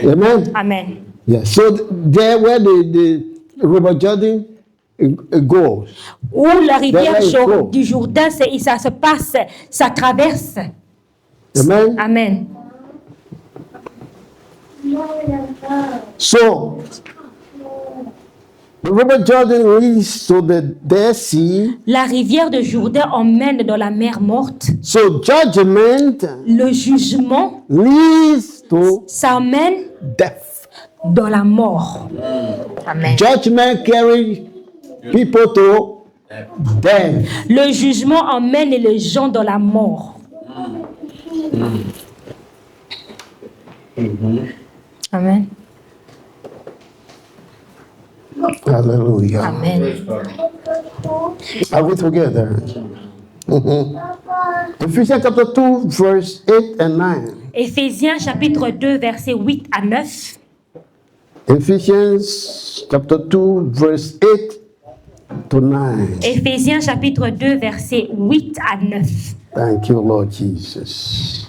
Amen. Amen. Yeah. So there where the river Jordan goes. Où la rivière There you go. du Jourdain, ça se passe, ça traverse. Amen. Amen. So the river Jordan leads to the Dead Sea. La rivière de Jourdain emmène dans la mer morte. So judgment Le jugement, leads to ça emmène death. dans la mort. Amen. Judgment carries people to death. Le jugement emmène les gens dans la mort. Amen. Hallelujah. Amen. Are we together? Ephesians chapter 2, verse 8 and 9. Éphésiens chapitre 2, versets 8 à 9. Ephesians chapter 2, verse 8 to 9. Éphésiens chapitre 2, versets 8 à 9. Thank you, Lord Jesus.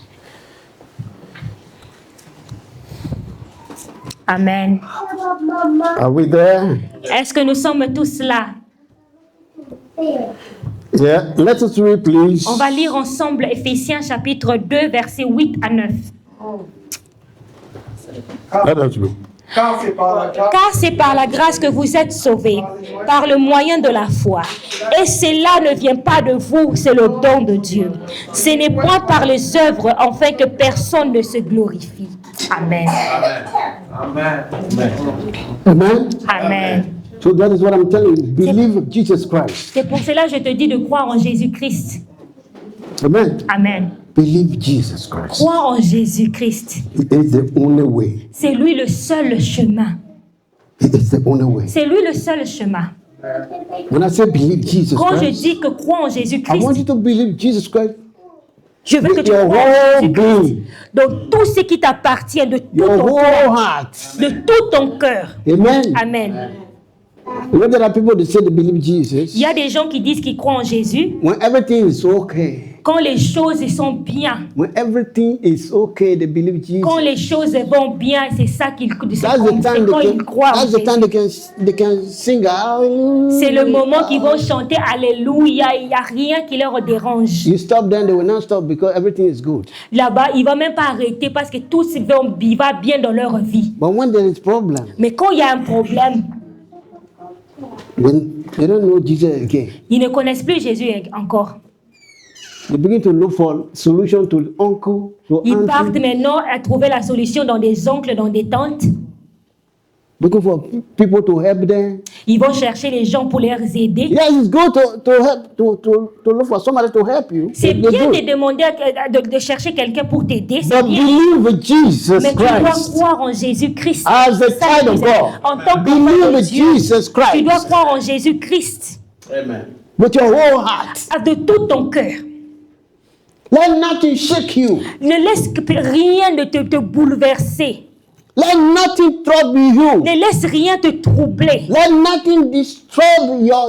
Amen. Are we there? Est-ce que nous sommes tous là? Yeah. Let us read, please. On va lire ensemble Éphésiens chapitre 2, versets 8 à 9. Let us read. Car c'est par la grâce Car c'est par la grâce que vous êtes sauvés, par le moyen de la foi. Et cela ne vient pas de vous, c'est le don de Dieu. Ce n'est point par les œuvres, afin que personne ne se glorifie. Amen. Amen. Amen. So that is what I'm telling you. Believe Jesus Christ. C'est pour cela que je te dis de croire en Jésus-Christ. Amen. Amen. Believe Jesus Christ. Croire en Jésus-Christ. He is the only way. C'est lui le seul chemin. He is the only way. C'est lui le seul chemin. When I say believe Jesus Quand je Christ, dis que crois en I want Jésus-Christ, you to believe Jesus Christ. je veux que with tu your crois en whole Jésus-Christ. being, Donc tout ce qui t'appartient, de tout your ton whole cœur, heart. de tout ton cœur. Amen. Amen. You know, there are people that say they believe Jesus Il y a des gens qui disent qu'ils croient en Jésus. when everything is okay. Quand les choses sont bien, When everything is okay, they believe Jesus. quand les choses vont bien, c'est ça qu'ils That's the c'est time quand ils croient en that's the time Jésus. they can sing hallelujah. C'est le moment qu'ils vont chanter Alléluia. Il n'y a rien qui leur dérange. You stop them, they will not stop because everything is good. Là-bas, ils ne vont même pas arrêter parce que tout va bien dans leur vie. But when there is problem, Mais quand il y a un problème, when they don't know Jesus again, ils ne connaissent plus Jésus encore. they begin to look for solution to uncle, to Ils partent auntie, maintenant à trouver la solution dans des oncles, dans des tantes. looking for people to help them. Ils vont chercher les gens pour les aider. Yes, it's good to help to look for somebody to help you. C'est They bien do. de demander, de chercher quelqu'un pour t'aider. C'est But bien. believe in Jesus Mais tu dois Christ croire en Jésus-Christ. as a Ça, child of c'est- God. En tant qu'enfant Believe de in Dieu, Jesus tu dois Christ croire en Jésus-Christ Amen. with your whole heart. de tout ton cœur. Let nothing shake you. Ne laisse rien ne te bouleverser. Let nothing trouble you. Ne laisse rien te troubler. Let nothing disturb your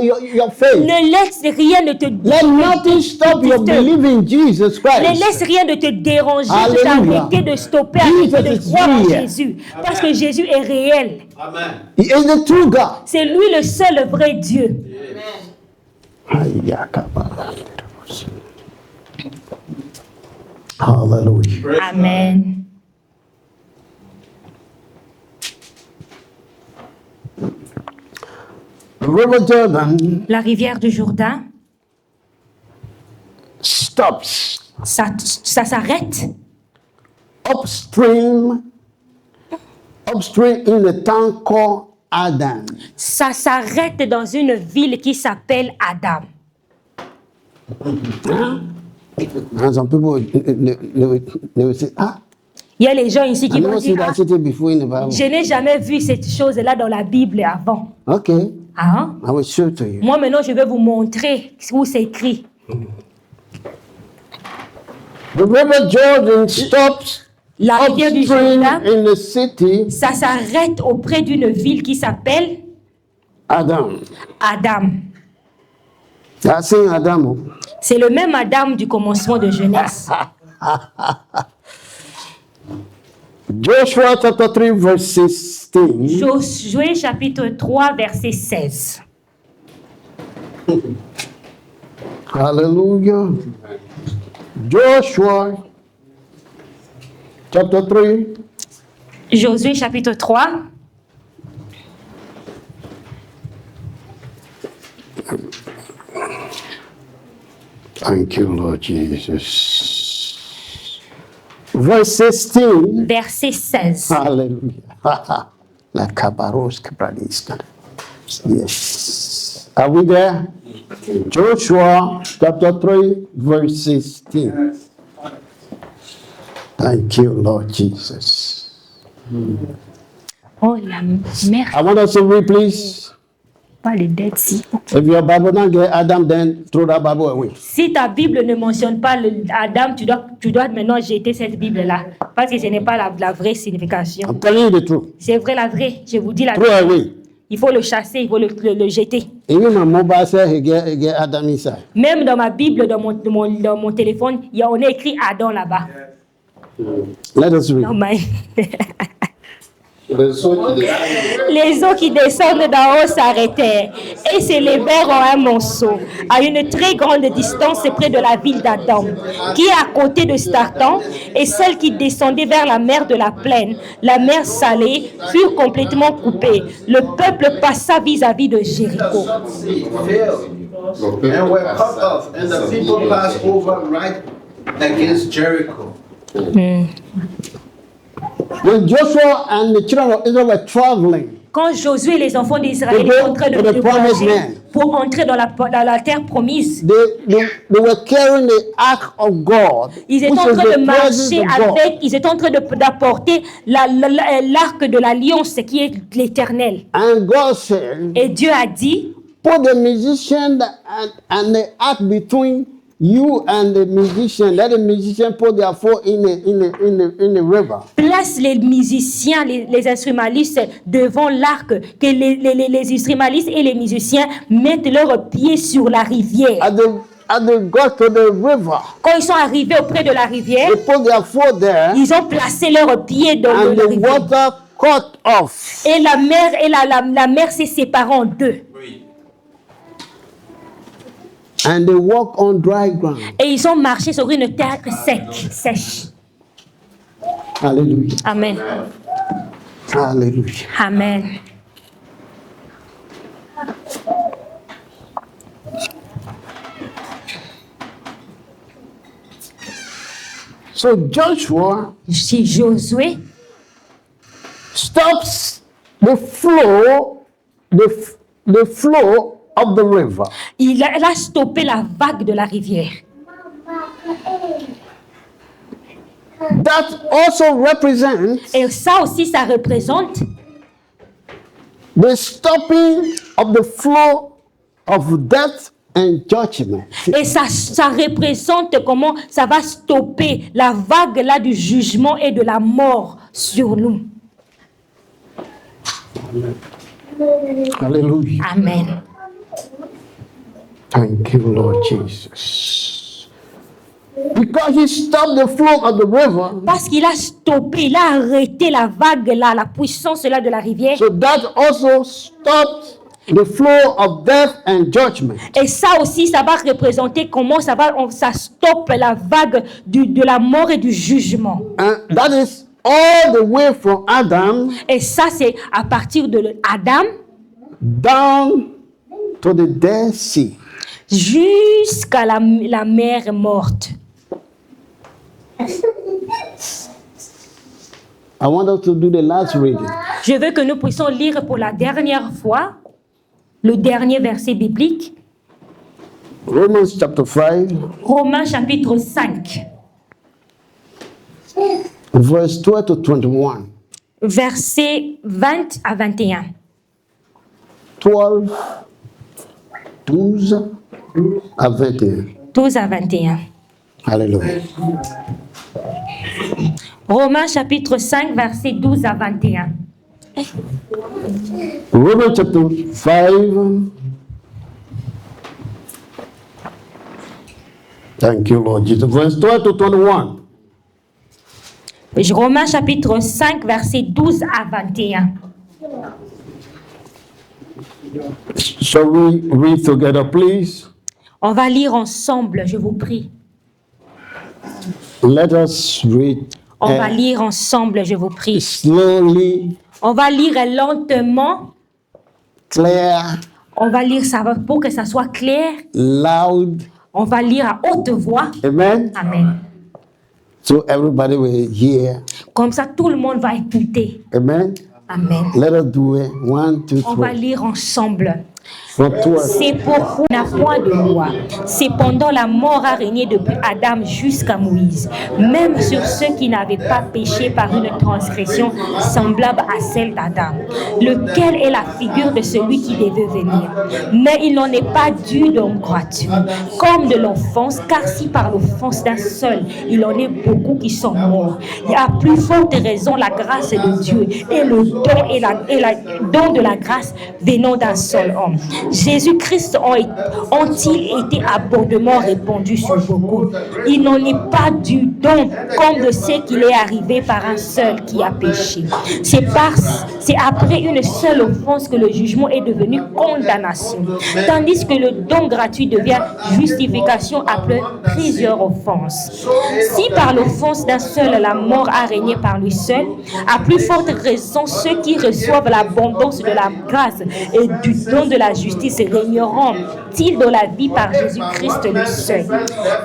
faith. Ne laisse rien ne te Let nothing stop your believing in Jesus Ne laisse Christ. rien de te déranger, de Alléluia. t'arrêter, de stopper, Jesus arrêter de is croire en real. Jésus. Parce que Jésus est réel. Amen. He is the true God. C'est lui le seul vrai Dieu. Hallelujah. Praise Amen. The River Jordan La rivière du Jourdain, stops ça s'arrête upstream in a town called Adam. Ça s'arrête dans une ville qui s'appelle Adam. And some people they will say, Il y a les gens ici I qui vont never seen dire, that city before in the Bible. je n'ai jamais vu cette chose-là dans la Bible avant. Okay, Hein? I will show it to you. Moi maintenant, je vais vous montrer où c'est écrit. The River Jordan stops La rivière du upstream Jourdain, in the city ça s'arrête auprès d'une ville qui s'appelle Adam. Adam. That's in Adam. C'est le même Adam du commencement de Genèse. Joshua chapter 3 verse 16. Josué chapitre 3 verset 16. Hallelujah. Joshua chapter 3 Josué chapitre 3. Thank you, Lord Jesus. Verse 16. Verset 16. Hallelujah. La kabaros kabradista. Yes. Are we there? Joshua chapter 3, verse 16. Thank you, Lord Jesus. Oh la merde, I want us to read, please. pas les dettes si. If your Bible don't get Adam, then throw that Bible away. Si ta Bible ne mentionne pas Adam, tu dois maintenant jeter cette Bible-là. Parce que ce n'est pas la vraie signification. I'm telling you the truth. C'est vrai la vraie. Je vous dis la Throw it vraie. away. Il faut le chasser, il faut le jeter. Even my mobile says he get Adam inside. Même dans ma Bible, dans mon téléphone, on a écrit Adam là-bas. Let us read. Non, mais- Les autres qui Les eaux qui descendent d'en haut s'arrêtèrent et s'élevèrent en un monceau à une très grande distance près de la ville d'Adam, qui est à côté de Startan, et celles qui descendaient vers la mer de la plaine, la mer salée, furent complètement coupées. Le peuple passa vis-à-vis de Jéricho. filled and were cut off, and the people passed over right against Jericho. When Joshua and the children of Israel were traveling, Quand Josué et les enfants d'Israël To go étaient en train de to the promised voyager land. pour entrer dans la terre promise, they were carrying the ark of God, ils étaient which en was train the de presence marcher of God. avec, ils étaient en train d'apporter l'arc de l'alliance qui est l'Éternel. And God said, Et Dieu a dit, put the musician and the ark between you and the musician. Let the musician put their foot in the river. place les musiciens, les instrumentalistes devant l'arc, que les instrumentalistes et les musiciens mettent leurs pieds sur la rivière. as they got to the river, Quand ils sont arrivés auprès de la rivière, they put their foot there, ils ont placé leurs pieds dans and la the rivière. water cut off. Et la mer s'est séparée en deux. And they walk on dry ground. Et ils ont marché sur une terre sèche. Hallelujah. Amen. Hallelujah. Amen. So Joshua Si Josué stops the flow of the river. il a stoppé la vague de la rivière. That also represents Et ça aussi, ça représente the stopping of the flow of death and judgment. et ça représente comment ça va stopper la vague là du jugement et de la mort sur nous. Hallelujah. Amen. Thank you, Lord Jesus. Because he stopped the flow of the river, Parce qu'il a stoppé, il a arrêté la vague là, la puissance là de la rivière. so that also stopped the flow of death and judgment. Et ça aussi, ça va représenter comment ça stoppe la vague de la mort et du jugement. And that is all the way from Adam Et ça, c'est à partir de Adam down to the Dead Sea. jusqu'à la mer morte. I want us to do the last reading. Je veux que nous puissions lire pour la dernière fois le dernier verset biblique, Romans chapter 5, Romains chapitre 5, verse 12 to 21. versets 20 à 21. 12 à 21. 12 à 21. Hallelujah. Romains chapitre 5, versets 12 à 21. Romans chapter 5. Thank you, Lord Jesus. Verse 12 to 21. Romains chapitre 5, versets 12 à 21. Shall we read together, please? On va lire ensemble, je vous prie. Let us read On va lire ensemble, je vous prie. slowly, On va lire lentement. clear, On va lire ça pour que ça soit clair. loud. On va lire à haute voix. Amen. Amen. So everybody will hear. Comme ça, tout le monde va écouter. Amen. Amen. Let us do it. 1, 2, On va 3. lire ensemble. From 12. C'est pourquoi on n'a point de loi. Cependant, la mort a régné depuis Adam jusqu'à Moïse, même sur ceux qui n'avaient pas péché par une transgression semblable à celle d'Adam, lequel est la figure de celui qui devait venir. Mais il n'en est pas dû don gratuit, comme de l'offense, car si par l'offense d'un seul, il en est beaucoup qui sont morts, il y a plus forte raison la grâce de Dieu et le don et la don de la grâce venant d'un seul homme. Jésus-Christ ont-ils été abondamment répandus sur beaucoup. Il n'en est pas du don comme de ce qu'il est arrivé par un seul qui a péché. C'est après une seule offense que le jugement est devenu condamnation, tandis que le don gratuit devient justification après plusieurs offenses. Si par l'offense d'un seul la mort a régné par lui seul, à plus forte raison ceux qui reçoivent l'abondance de la grâce et du don de la justice régneront-ils dans la vie par Jésus-Christ le seul.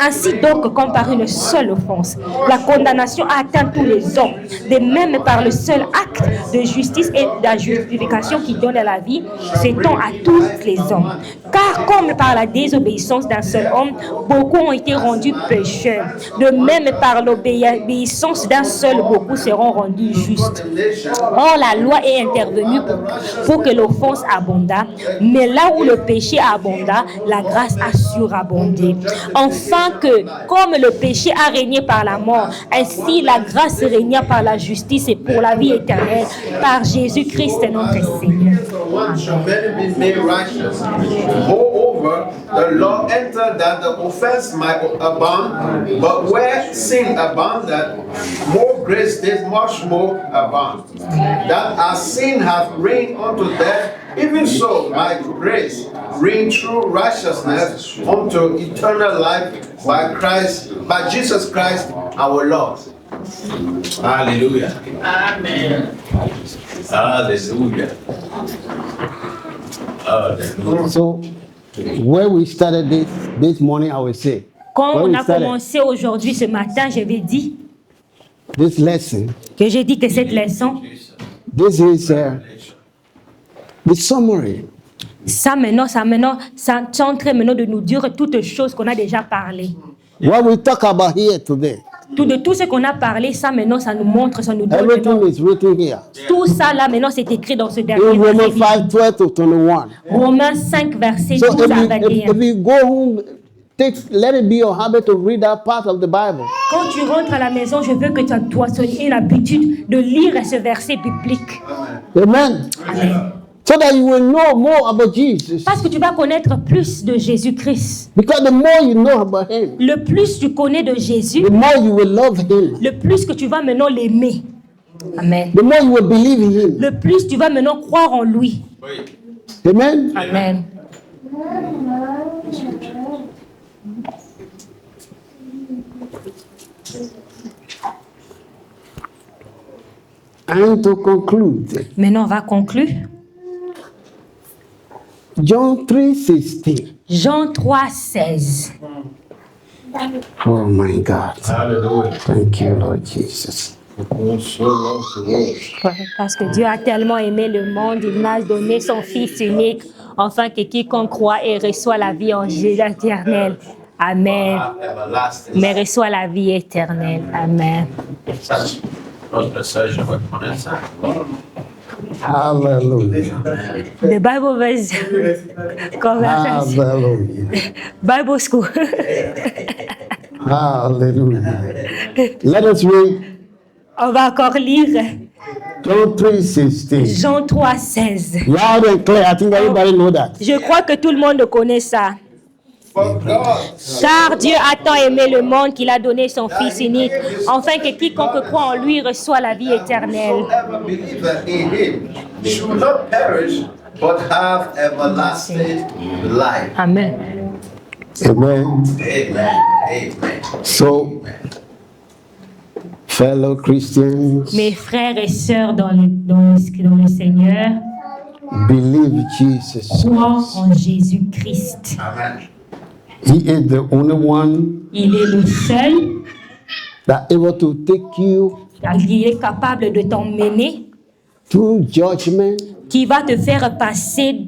Ainsi donc, comme par une seule offense, la condamnation a atteint tous les hommes, de même par le seul acte de justice et de la justification qui donne à la vie, s'étend à tous les hommes. Car comme par la désobéissance d'un seul homme, beaucoup ont été rendus pécheurs, de même par l'obéissance d'un seul, beaucoup seront rendus justes. Or, la loi est intervenue pour que l'offense abondât, mais là où le péché abonda, la grâce a surabondé. Enfin que, comme le péché a régné par la mort, ainsi la grâce régna par la justice et pour la vie éternelle, par Jésus-Christ notre Seigneur. For one shall many be made righteous. Moreover, moreover, the law entered that the offense might abound, but where sin abounded, more grace did much more abound. That as sin hath reigned unto death, even so might grace reign through righteousness unto eternal life by Jesus Christ our Lord. Hallelujah. Amen. Hallelujah. So, where we started this morning, I will say. Quand where on we a started commencé aujourd'hui, ce matin, j'avais dit this lesson, que j'ai dit que cette leçon, this is the summary. ça c'est en train maintenant de nous dire toutes choses qu'on a déjà parlé. What we talk about here today, De tout ce qu'on a parlé, ça maintenant, ça nous montre, ça nous donne everything maintenant. is written here. Tout ça là maintenant, c'est écrit dans ce dernier In Romans verset. 5, 12 to 21. Romains 5, verset So 12 à if 21. you go home, let it be your habit to read that part of the Bible. Quand tu rentres à la maison, je veux que tu aies l'habitude de lire ce verset biblique. Amen. So that you will know more about Jesus. Parce que tu vas connaître plus de Jésus-Christ. Because the more you know about him, Le plus tu connais de Jésus, the more you will love him. le plus que tu vas maintenant l'aimer. Amen. The more you will believe in him. Le plus tu vas maintenant croire en lui. Amen. Amen. And to conclude, Maintenant, on va conclure. John 3:16. Jean 3, 16. Oh my God. Hallelujah. Thank you, Lord Jesus. Parce que Dieu a tellement aimé le monde, il a donné son Fils unique, afin que quiconque croit et reçoit la vie en Jésus éternel. Amen. Everlasting. Mais reçoit la vie éternelle. Amen. Notre message va connaître. Hallelujah. The Bible verse conversation. Hallelujah. Bible school. Hallelujah. Let us read On va encore lire John 3:16. Jean 3, 16. Loud and clear. I think everybody know that. Je crois que tout le monde connaît ça. For God Car Dieu a tant aimé le monde qu'il a donné son Fils unique, afin que quiconque croit en lui reçoit la vie éternelle. whosoever believeth in him should not perish, but have everlasting life. Amen. Amen. Amen. Amen. So, fellow Christians, Mes frères et sœurs dans le Seigneur, believe Jesus. croient en Jésus-Christ. Amen. He is the only one Il est le seul, that able to take you il est capable de t'emmener, through judgment qui va te faire passer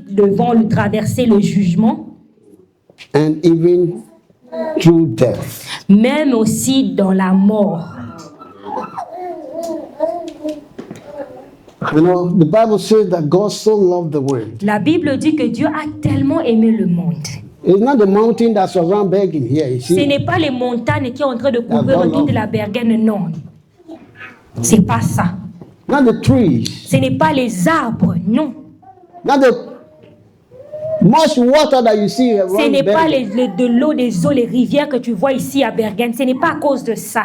traverser le jugement, and even through death. même aussi dans la mort. You know, the Bible says that God so loved the world. La Bible dit que Dieu a tellement aimé le monde. It's not the mountain that surround Bergen here. You Ce see, n'est pas les montagnes qui sont en train de couvrir D'accord, toute non. la Bergane, non. C'est pas ça. not the trees, Ce n'est pas les arbres, non. not the much water that you see Ce around n'est pas Bergen. de l'eau, des eaux, les rivières que tu vois ici à Bergen. Ce n'est pas à cause de ça.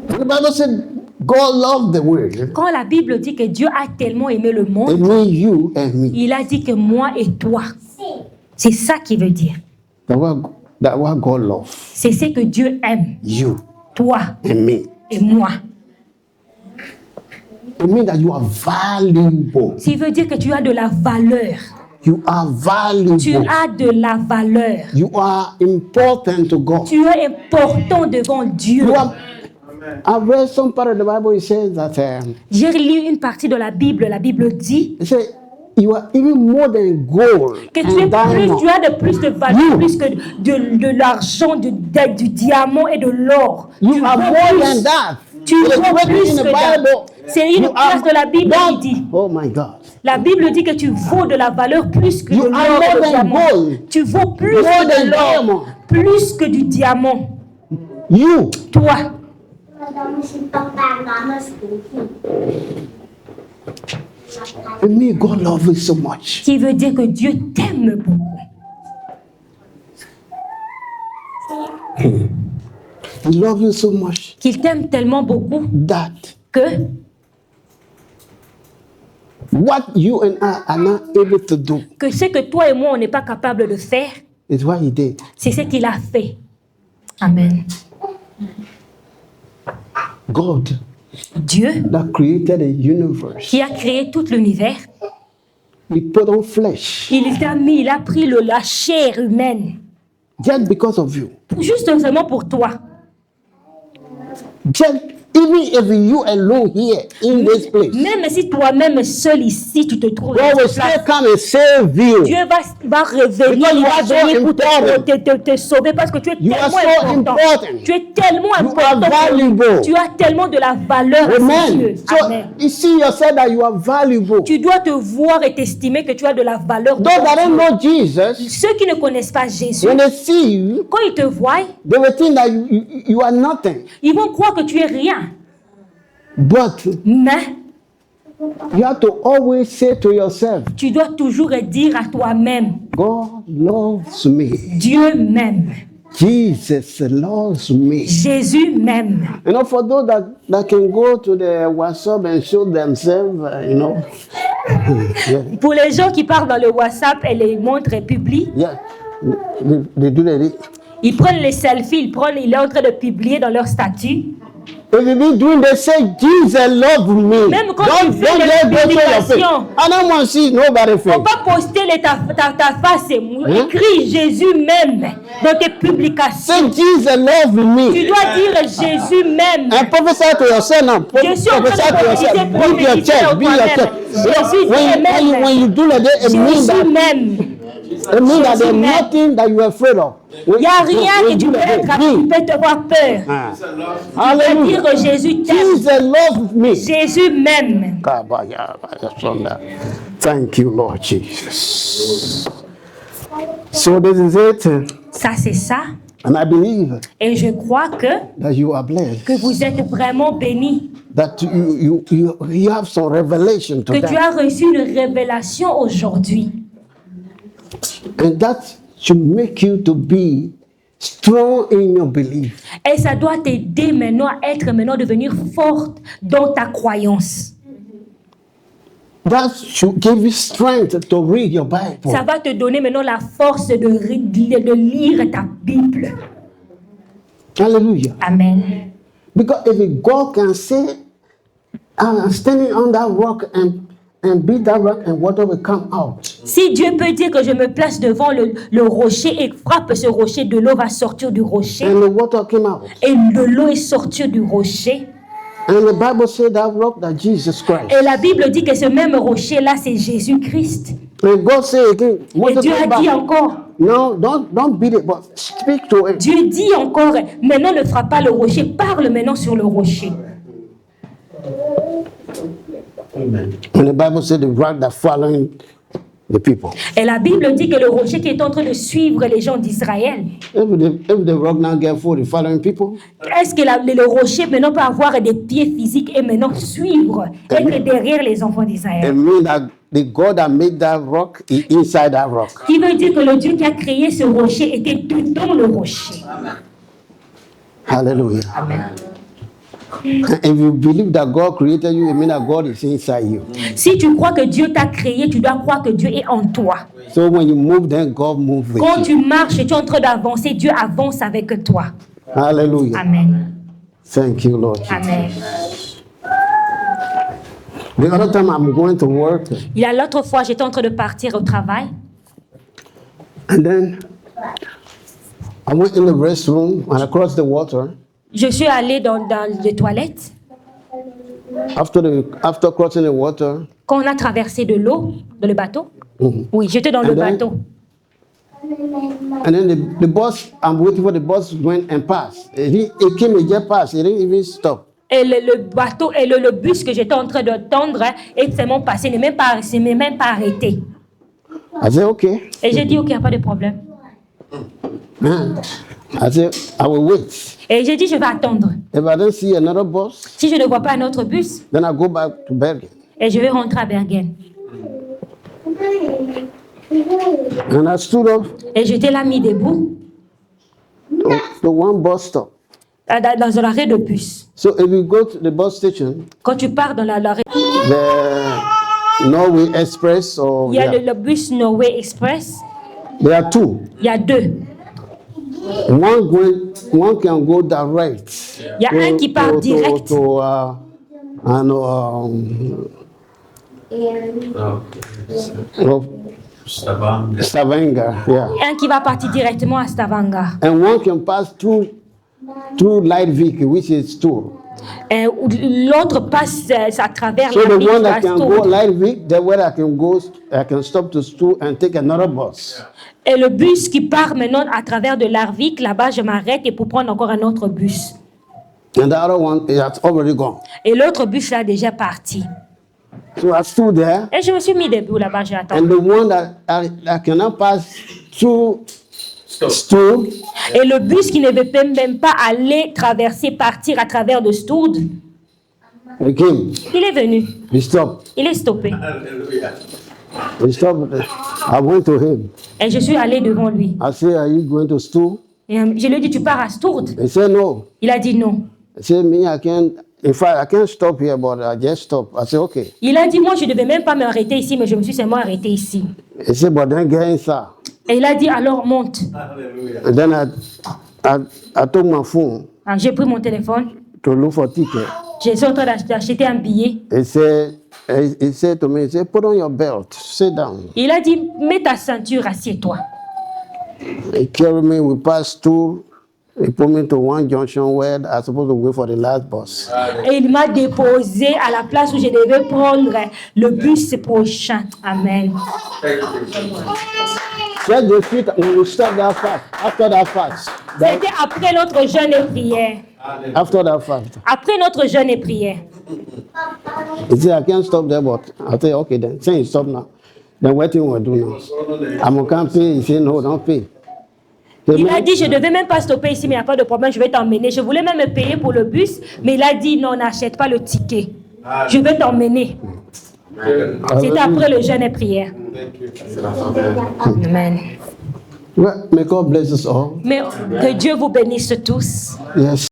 The Bible said God loved the world. Quand la Bible dit que Dieu a tellement aimé le It monde, means you and me. il a dit que moi et toi. C'est ça qui veut dire. That what God loves. C'est ce que Dieu aime. You Toi and me. et moi. It means that you are valuable. Ça veut dire que tu as de la valeur. You are valuable. Tu as de la valeur. You are important to God. Tu es important devant Dieu. You are, I've read some part of the Bible. It says that J'ai lu une partie de la Bible. La Bible dit it says you are even more than gold que tu and diamond. as de plus de valeur, You. plus que de l'argent, du diamant et de l'or. You Tu are vaux more plus. than that. Tu It is vaux written plus in the que ça. Bible. C'est une You are place de la Bible more- qui dit. Oh my God. La Bible dit que tu vaux de la valeur plus que You de l'or are et more du than diamant. gold. Tu vaux plus More que than de l'or, diamond. plus que du diamant. You. Toi, It means God loves you so much. Qui veut dire que Dieu t'aime beaucoup. He loves you so much Qu'il t'aime tellement beaucoup that que what you and I are not able to do ce que toi et moi, on n'est pas capable de faire, is what He did. c'est ce qu'il a fait. Amen. God Dieu, that created the universe, qui a créé tout l'univers, He put on flesh il a pris la chair humaine, just because of you. juste vraiment pour toi. Just even if you alone here in this place, Même si toi-même seul ici, tu te trouves God dans will cette place, still come and save you. Dieu va revenir, Because you il are va so venir pour important. te sauver parce que tu es You are tellement so important. important. Tu es tellement You important. are valuable. Tu as tellement de la valeur à ses yeux. Amen. So Amen. you see yourself that you are valuable. Tu dois te voir et t'estimer que tu as de la valeur. Those that don't know Jesus, Ceux qui ne connaissent pas Jésus, when they see you, quand ils te voient, they will think that you are nothing. ils vont croire que tu es rien. But Mais you have to always say to yourself, tu dois toujours dire à toi-même, God loves me. Dieu m'aime. Jesus loves me. Jésus m'aime. You know, for those that can go to the WhatsApp and show themselves, yeah, Pour les gens qui parlent dans le WhatsApp et les montrent et publient, yeah, they do that. ils prennent les selfies, il est en train de publier dans leur statut. If you be doing, they say Jesus loves me. Même quand Don't tu fais just des go show your face. publications. I don't want to see nobody's face. Faut pas poster ta face et écris Jésus m'aime dans tes publications. Say Jesus loves Tu me. dois dire Jésus m'aime. And prophesy to yourself now. Je suis en train Prophesy de to yourself. Be your prophétiser church. Be your toi-même. church. Jésus m'aime. When you do like that, it means Jésus that m'aime. there's Jésus m'aime. nothing that you're afraid of. Il n'y a rien que tu peux te avoir peur. Ah. Tu peux Hallelujah. dire Jésus t'aime. Jesus loves me. Jésus m'aime. Thank you, Lord Jesus. So this is it. Ça, c'est ça. And I believe Et je crois that you are blessed. que vous êtes vraiment bénis. That you have some revelation Que tu today. as reçu une révélation aujourd'hui. And that should make you to be strong in your belief. Et ça doit t'aider maintenant à être devenir forte dans ta croyance. That should give you strength to read your Bible. Ça va te donner maintenant la force de lire ta Bible. Hallelujah. Amen. Because if God can say, I'm standing on that rock and beat that rock and water will come out. Si Dieu peut dire que je me place devant le rocher et frappe ce rocher, de l'eau va sortir du rocher. And the water came out. Et de l'eau est sortie du rocher. And the Bible said that rock that Jesus Christ. Et la Bible dit que ce même rocher-là, c'est Jésus-Christ. And God said again, Et water Dieu a came dit back. encore, No, don't beat it, but speak to it. Dieu dit encore, maintenant ne frappe pas le rocher, parle maintenant sur le rocher. And the Bible said the rock that following the people. Et la Bible dit que le rocher qui est en train de suivre les gens d'Israël, If the rock now get full, the following people, est-ce que le rocher maintenant peut avoir des pieds physiques et maintenant suivre, être derrière les enfants it d'Israël? means that the God that made that rock is inside that rock. Qui veut dire que le Dieu qui a créé ce rocher était dans le rocher. Hallelujah. Amen. If you believe that God created you, it means that God is inside you. Si tu crois que Dieu t'a créé, tu dois croire que Dieu est en toi. So when you move, then God moves with Quand you. tu marches et tu es en train d'avancer, Dieu avance avec toi. Hallelujah. Amen. Thank you, Lord. Amen. The other time I'm going to work, Il y a l'autre fois, j'étais en train de partir au travail. and then I went in the restroom and I crossed the water. Je suis allée dans les toilettes. After crossing the water, Quand on a traversé de l'eau, dans le bateau, mhm, oui, j'étais dans le And then- bateau. and then the bus, I'm waiting for the bus went and passed. It came and just passed. It didn't even stop. Et le bateau et le bus que j'étais en train d'attendre est seulement passé, n'est même pas arrêté. I said, okay. Et j'ai dit, ok, il n'y a pas de problème. I said, I will wait. Et j'ai dit, je vais attendre. If I don't see another bus, Si je ne vois pas un autre bus, then I go back to Bergen. Et je vais rentrer à Bergen. And I stood up Et j'étais là mis debout to one bus stop. dans un arrêt de bus. So if you go to the bus station, Quand tu pars dans l'arrêt, the Norway Express or il y a le bus Norway Express. there are two. Il y a deux. One can go direct. Il y a un qui part direct. Stavanger, yeah. Un qui va partir directement à Stavanger. And one can pass through light vehicle, which is Stur. Et l'autre passe à travers So la the ville one à that can Stord. go light vehicle, that way I can stop to Stur and take another bus. Et le bus qui part maintenant à travers de Larvik, là-bas, je m'arrête et pour prendre encore un autre bus. And the other one has already gone. Et l'autre bus là déjà parti. So I stood there, Et je me suis mis debout là-bas, j'ai attendu. and the one that I cannot pass through Stur, Et le bus qui ne veut même pas aller traverser, partir à travers de Stord, he came. il est venu. He stopped. Il est stoppé. He stopped. I went to him. Et je suis allé devant lui. I said, "Are you going to Stur?" Et je lui ai dit, tu pars à Stord? He said, "No." Il a dit non. I said, "Me, I can't. In fact, I can't stop here, but I just stopped." I said, "Okay." Il a dit, moi, je ne devais même pas m'arrêter ici, mais je me suis seulement arrêté ici. He said, "But then get inside." Et il a dit, alors monte. And then I took my phone Alors, j'ai pris mon téléphone. to look for ticket. Je suis en train d'acheter un billet. He said to me, he said, "Put on your belt, sit down." Il a dit, mets ta ceinture, assieds-toi. He carried me, we passed through. He put me to one junction where I was supposed to wait for the last bus. Et il m'a déposé à la place où je devais prendre le bus prochain. Amen. Just the feet when we stop that fast. After that fast. C'était après notre jeûne et prière. After that fast. Après notre jeûne et prière. He said, "I can't stop there, but I said, okay then. Say you stop now. Then what you want to do now? I'm going to pay." He said, "No, don't pay." Il a dit, je ne devais même pas stopper ici, mais il n'y a pas de problème, je vais t'emmener. Je voulais même me payer pour le bus, mais il a dit, non, n'achète pas le ticket. Je vais t'emmener. C'était après le jeûne et prière. Amen. Well, may God bless us all. Mais que Dieu vous bénisse tous. Yes.